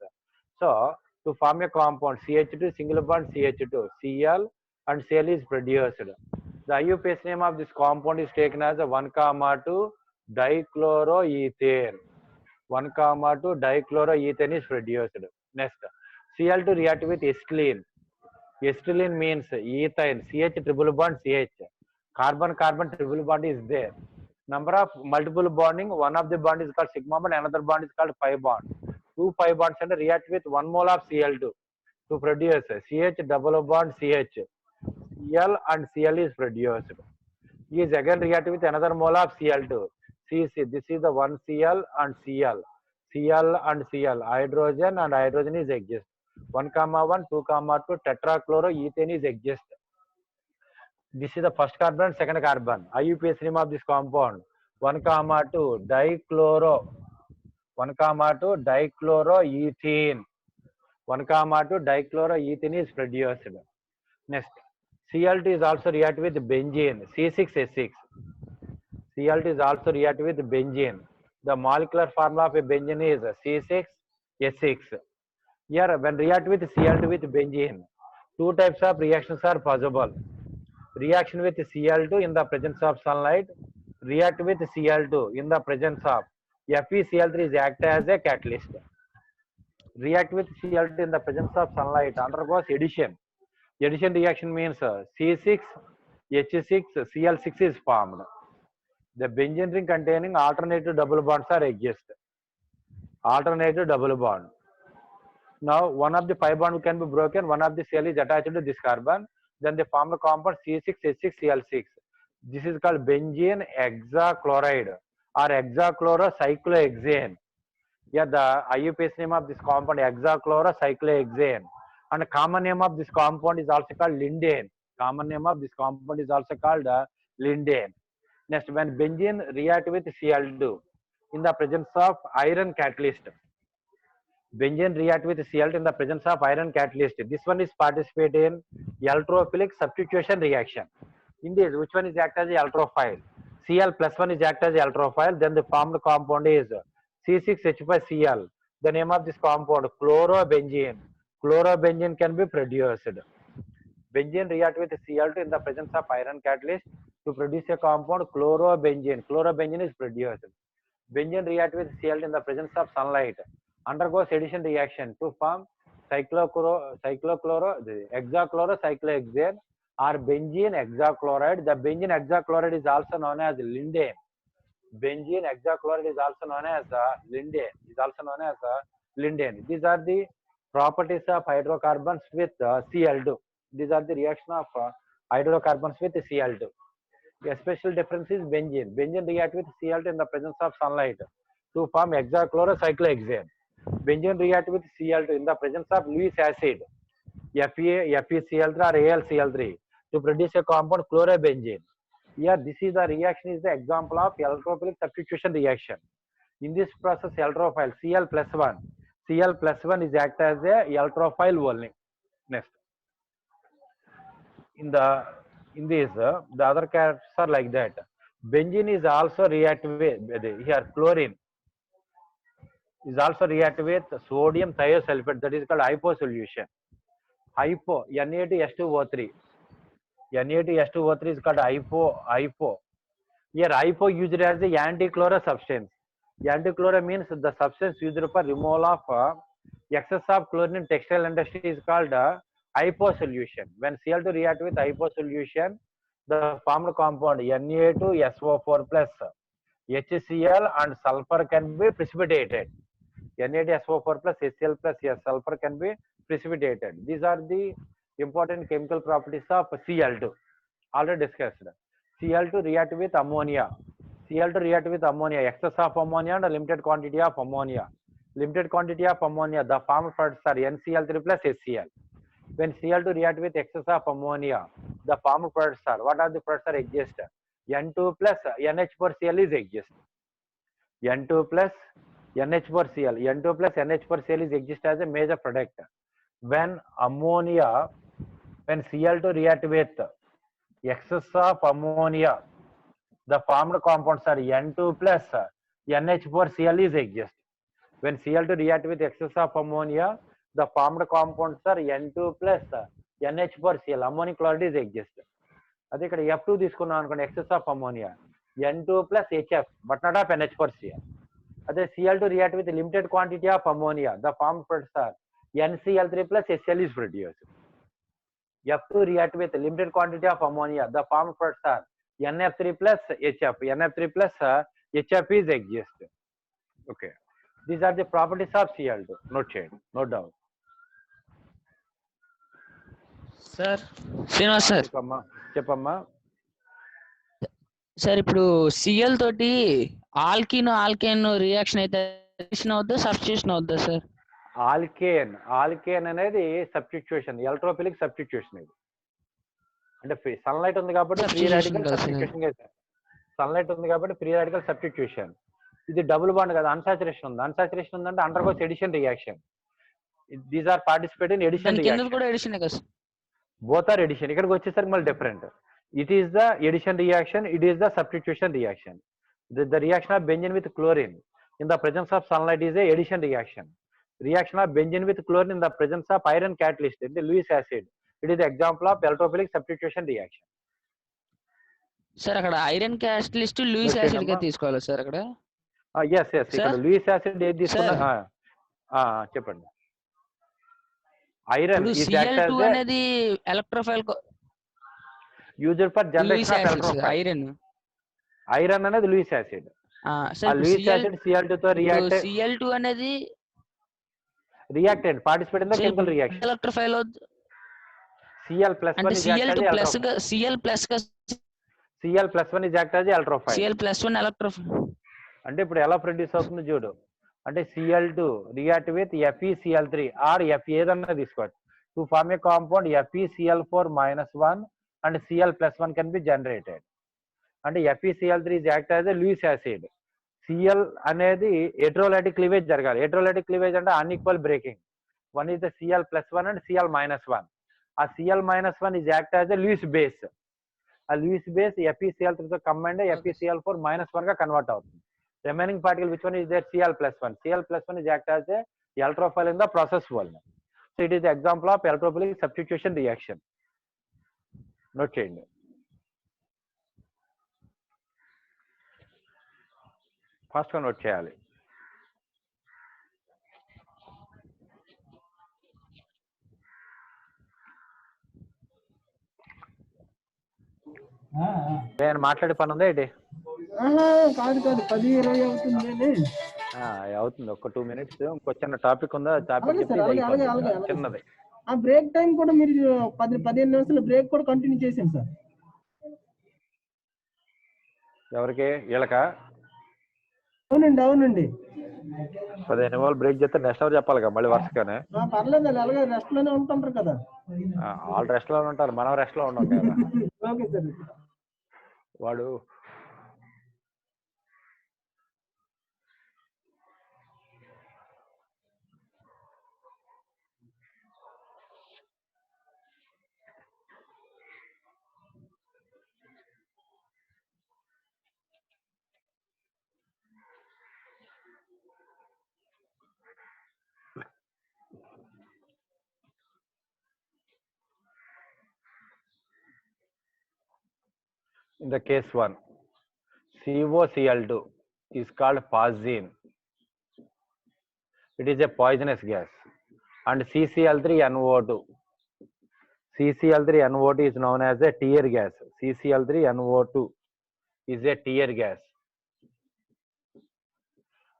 So to form a compound CH2 single bond CH2, Cl and Cl is produced. The IUPAC name of this compound is taken as a 1,2 dichloroethane. 1,2 dichloroethane is produced. Next, Cl2 react with acetylene. Acetylene means ethane, CH triple bond CH. Carbon-carbon triple bond is there. Number of multiple bonding, one of the bond is called sigma bond, another bond is called pi bond. 2 pi bonds and react with 1 mole of Cl2 to produce CH double bond CH. Cl and Cl is produced. He is again react with another mole of Cl2. CC, this is the 1 Cl and Cl. Cl and Cl, hydrogen and hydrogen is exist. 1,1, 2,2 tetrachloroethane is exist. This is the first carbon and second carbon. IUPAC name of this compound 1,2 dichloroethane. 1,2 dichloroethane is produced. Next, Cl2 is also react with benzene, C6H6. Cl2 is also react with benzene. The molecular formula of a benzene is C6H6. Here, when react with Cl2 with benzene, 2 types of reactions are possible. Reaction with Cl2 in the presence of sunlight, react with Cl2 in the presence of FeCl3 is act as a catalyst. React with Cl2 in the presence of sunlight undergoes addition. Addition reaction means C6H6 Cl6 is formed. The benzene ring containing alternative double bonds are exist. Alternative double bond. Now one of the pi bond can be broken, one of the Cl is attached to this carbon, then they form the compound C6H6Cl6. This is called benzene hexachloride or hexachlorocyclohexane. Yeah, the IUPAC name of this compound hexachlorocyclohexane. And the common name of this compound is also called lindane. Common name of this compound is also called lindane. Next, when benzene react with Cl2 in the presence of iron catalyst. Benzene react with Cl2 in the presence of iron catalyst. This one is participate in electrophilic substitution reaction. In this, which one is act as a electrophile? Cl plus 1 is act as a electrophile. Then the formed compound is C6H5Cl. The name of this compound chlorobenzene. Chlorobenzene can be produced. Benzene react with Cl2 in the presence of iron catalyst to produce a compound chlorobenzene. Chlorobenzene is produced. Benzene react with Cl2 in the presence of sunlight, undergoes addition reaction to form hexachlorocyclohexane or benzene hexachloride. The benzene hexachloride is also known as lindane. Benzene hexachloride is also known as lindane. These are the properties of hydrocarbons with Cl2. These are the reaction of hydrocarbons with Cl2. The special difference is benzene. Benzene react with Cl2 in the presence of sunlight to form hexachlorocyclohexane. Benzene react with Cl2 in the presence of Lewis acid, FeCl3 or AlCl3 to produce a compound chlorobenzene. Here, this is the reaction is the example of electrophilic substitution reaction. In this process, electrophile Cl plus 1. Cl plus 1 is act as a electrophile only. Next. In this, the other characters are like that. Benzene is also react with here chlorine is also react with sodium thiosulfate, that is called hypo solution. Hypo Na2S2O3. Na2S2O3 is called hypo. Here hypo used as a anti-chloro substance. Anti-chloro means the substance used for removal of excess of chlorine in textile industry is called hypo solution. When Cl2 react with hypo solution, the formed compound Na2SO4 plus HCl and sulfur can be precipitated. Na2SO4 plus HCl plus sulfur can be precipitated. These are the important chemical properties of Cl2. Already discussed. Cl2 react with ammonia. Cl2 react with ammonia, excess of ammonia and a limited quantity of ammonia. Limited quantity of ammonia, the formed products are NCl3 plus HCl. When Cl2 react with excess of ammonia, the formed products are, what are the products are exist? N2 plus NH4Cl is exist. N2 plus NH4Cl. N2 plus NH4Cl is exist as a major product. When Cl2 react with excess of ammonia, the formed compounds are N2 plus NH4Cl is exist. When Cl2 react with excess of ammonia, the formed compounds are N2 plus NH4Cl. Ammonium chloride is exist. అదే ఇక్కడ F2 తీసుకున్నాం అనుకోండి, excess of ammonia, N2 plus HF, but not of NH4Cl. అదే Cl2 react with limited quantity of ammonia, the formed products are NCl3 plus HCl is produced. F2 react with limited quantity of ammonia, the formed products are NF3 plus HF. NF3 plus HF is exist. Okay. These are the properties of Cl2. Note change. No doubt. Sir Srinivas sir, చెప్పమ్మా. Sir ఇప్పుడు CL తోటి alkane reaction అయితే అవుద్దా, substitution అవుద్దా sir? Alkane అనేది substitution, electrophilic substitution. ఇది అంటే sunlight ఉంది కాబట్టి ఫ్రీ రాడికల్ సబ్స్టిట్యూషన్. సన్లైట్ ఉంది కాబట్టి ఫ్రీ రాడికల్ సబ్స్టిట్యూషన్. ఇది డబుల్ బాండ్ కదా, అన్సాచురేషన్ ఉంది. అన్సాచురేషన్ ఉందంటే undergoes addition reaction. These are participate in addition reaction. కూడా ఎడిషన్ కదా, both are addition. ఇక్కడికి వచ్చేసరికి మళ్ళీ different. It is the addition reaction, it is the substitution reaction. The reaction of benzene with chlorine in the presence of sunlight is a addition reaction. Reaction of benzene with chlorine in the presence of iron catalyst, the Lewis acid, it is the example of electrophilic substitution reaction. Sir అక్కడ iron catalyst Lewis acid గా తీసుకోవాలి sir అక్కడ? yes ఇక్కడ Lewis acid ఏది తీసుకున్నా చెప్పండి. Iron Cl2 అనేది electrophile used for generation of electrophile. Iron అనేది Lewis acid. Lewis acid Cl2 తో రియాక్ట్. Cl2 అనేది reactant, participate in the chemical reaction. Electrophile Cl plus 1 is Cl2 plus గా Cl plus 1 is act as electrophile. Cl plus 1 electrophile అంటే ఇప్పుడు ఎలా produce అవుతుంది చూడు. అంటే Cl2 react with FeCl3 or F ఏదన్నా తీసుకోవచ్చు to form a compound FeCl4 minus 1 and Cl plus 1 can be generated. అంటే FeCl3 is act as a Lewis acid. Cl అనేది heterolytic cleavage జరగాలి. heterolytic cleavage అంటే unequal breaking. One is the Cl plus 1 and Cl minus 1. ఆ Cl minus 1 is act as a Lewis base. ఆ Lewis base FeCl3 తో combined FeCl4 minus 1 గా convert అవుతుంది. Remaining particle, which one is there? Cl plus 1. Cl plus 1 is act as a electrophile in the process wall. So it is the example of electrophilic substitution reaction. Note change. First one note cheyali. నేను మాట్లాడే పని ఉందా ఏంటి? కాదు 10-20 అవుతుంది. అవుతుంది, ఒక 2 minutes. ఇంకో చిన్న టాపిక్ ఉందా? టాపిక్ చిన్నది. ఆ బ్రేక్ టైం కూడా మీరు 10-15 నిమిషాలు బ్రేక్ కూడా కంటిన్యూ చేసాను సార్. ఎవరికి? వీళ్ళకా? అవునండి. 15 నిమిషాలు బ్రేక్ చేస్తే నెక్స్ట్ అవర్ చెప్పాలి కదా మళ్ళీ వరుసగానే. పర్లేదు, అలాగే రెస్ట్ లోనే ఉంటుంటారు కదా. వాళ్ళు రెస్ట్ లో ఉంటారు, మనం రెస్ట్ లో ఉన్నాం కదా. Okay sir. వాడు In the case 1, COCl2 is called poison. It is a poisonous gas. And CCl3NO2. CCl3NO2 is known as a tear gas. CCl3NO2 is a tear gas.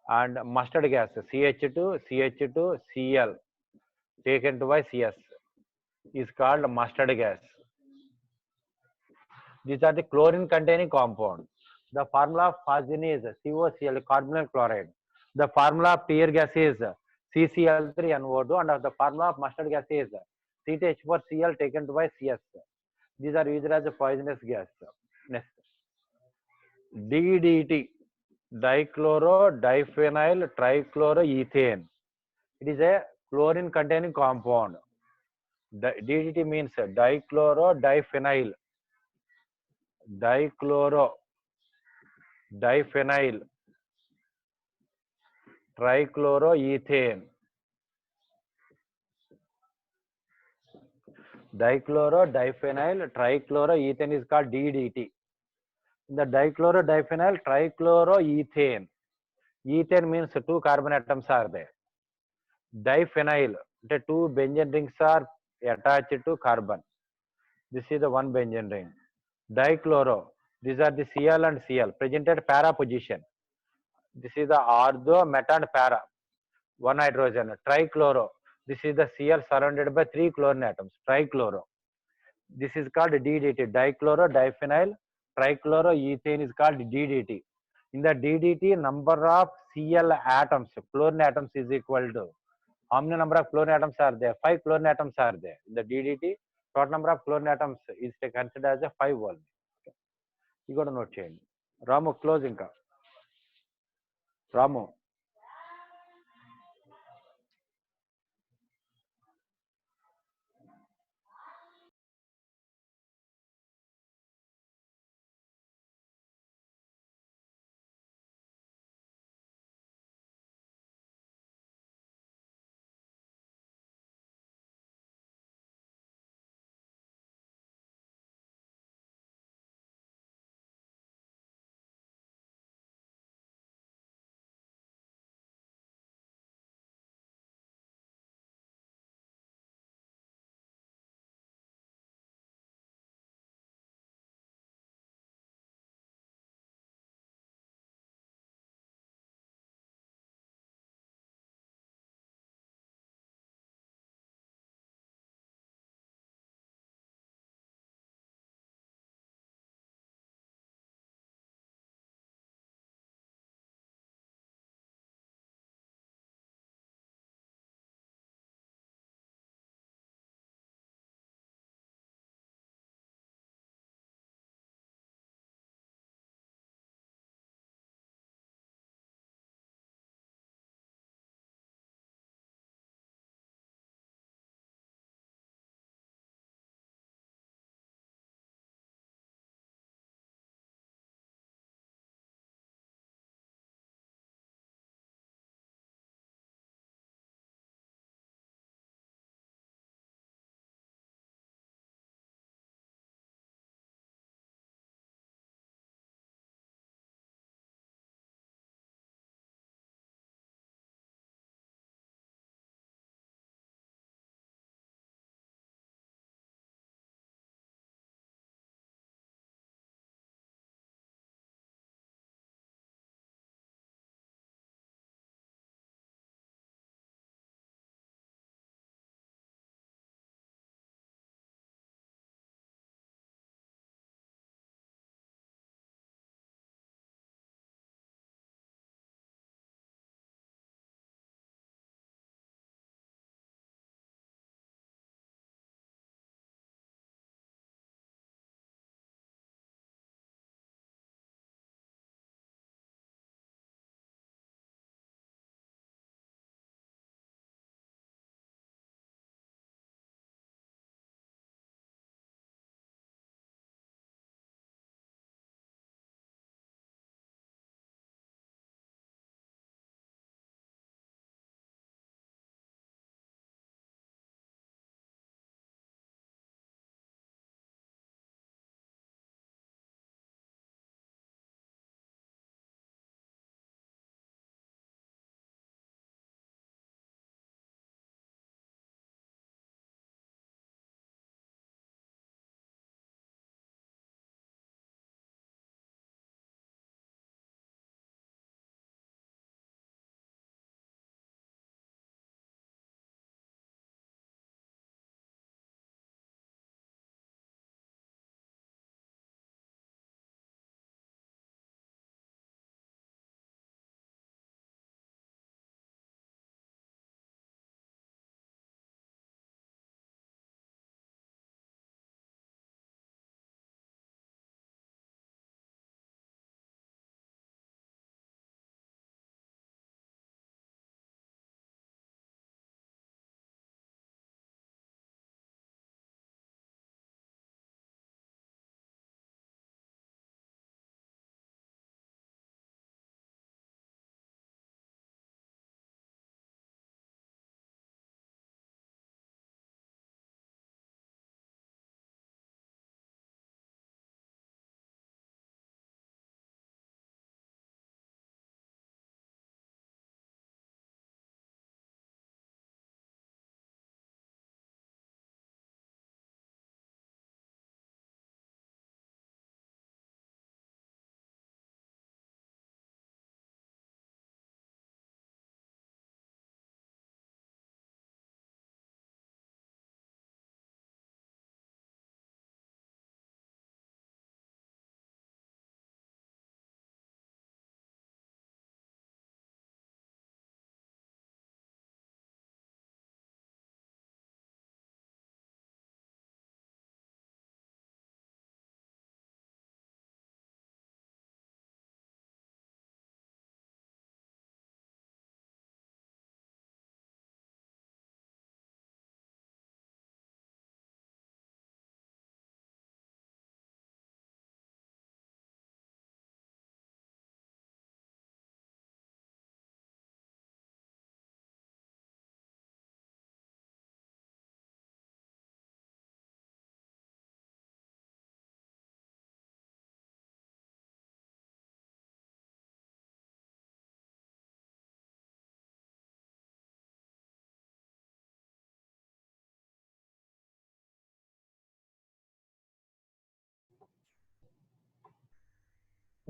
And mustard gas, CH2Cl taken to by CS is called mustard gas. These are the chlorine containing compound. The formula of phosgene is COCl, carbonyl chloride. The formula of tear gas is CCl3NO2, and the formula of mustard gas is CH4Cl taken to by CS. These are used as a poisonous gas. Next, DDT, dichloro diphenyl trichloroethane. It is a chlorine containing compound. DDT means dichloro diphenyl trichloroethane. Dichloro-diphenyl trichloroethane is called DDT. The dichloro-diphenyl trichloroethane. Ethane means 2 carbon atoms are there. Diphenyl, the 2 benzene rings are attached to carbon. This is the 1 benzene ring. Dichloro, these are the Cl and Cl presented para position. This is the ortho, meta and para. 1 hydrogen. Trichloro, this is the Cl surrounded by 3 chlorine atoms. Trichloro. This is called DDT. Dichloro diphenyl trichloroethane is called DDT. In the DDT, number of Cl atoms, chlorine atoms is equal to, how many number of chlorine atoms are there? 5 chlorine atoms are there. In the DDT, total number of chlorine atoms is considered as a 5 only. You got to note change. Ramu, close inka. Ramu.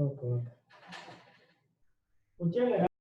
Okay okay వచ్చేయండి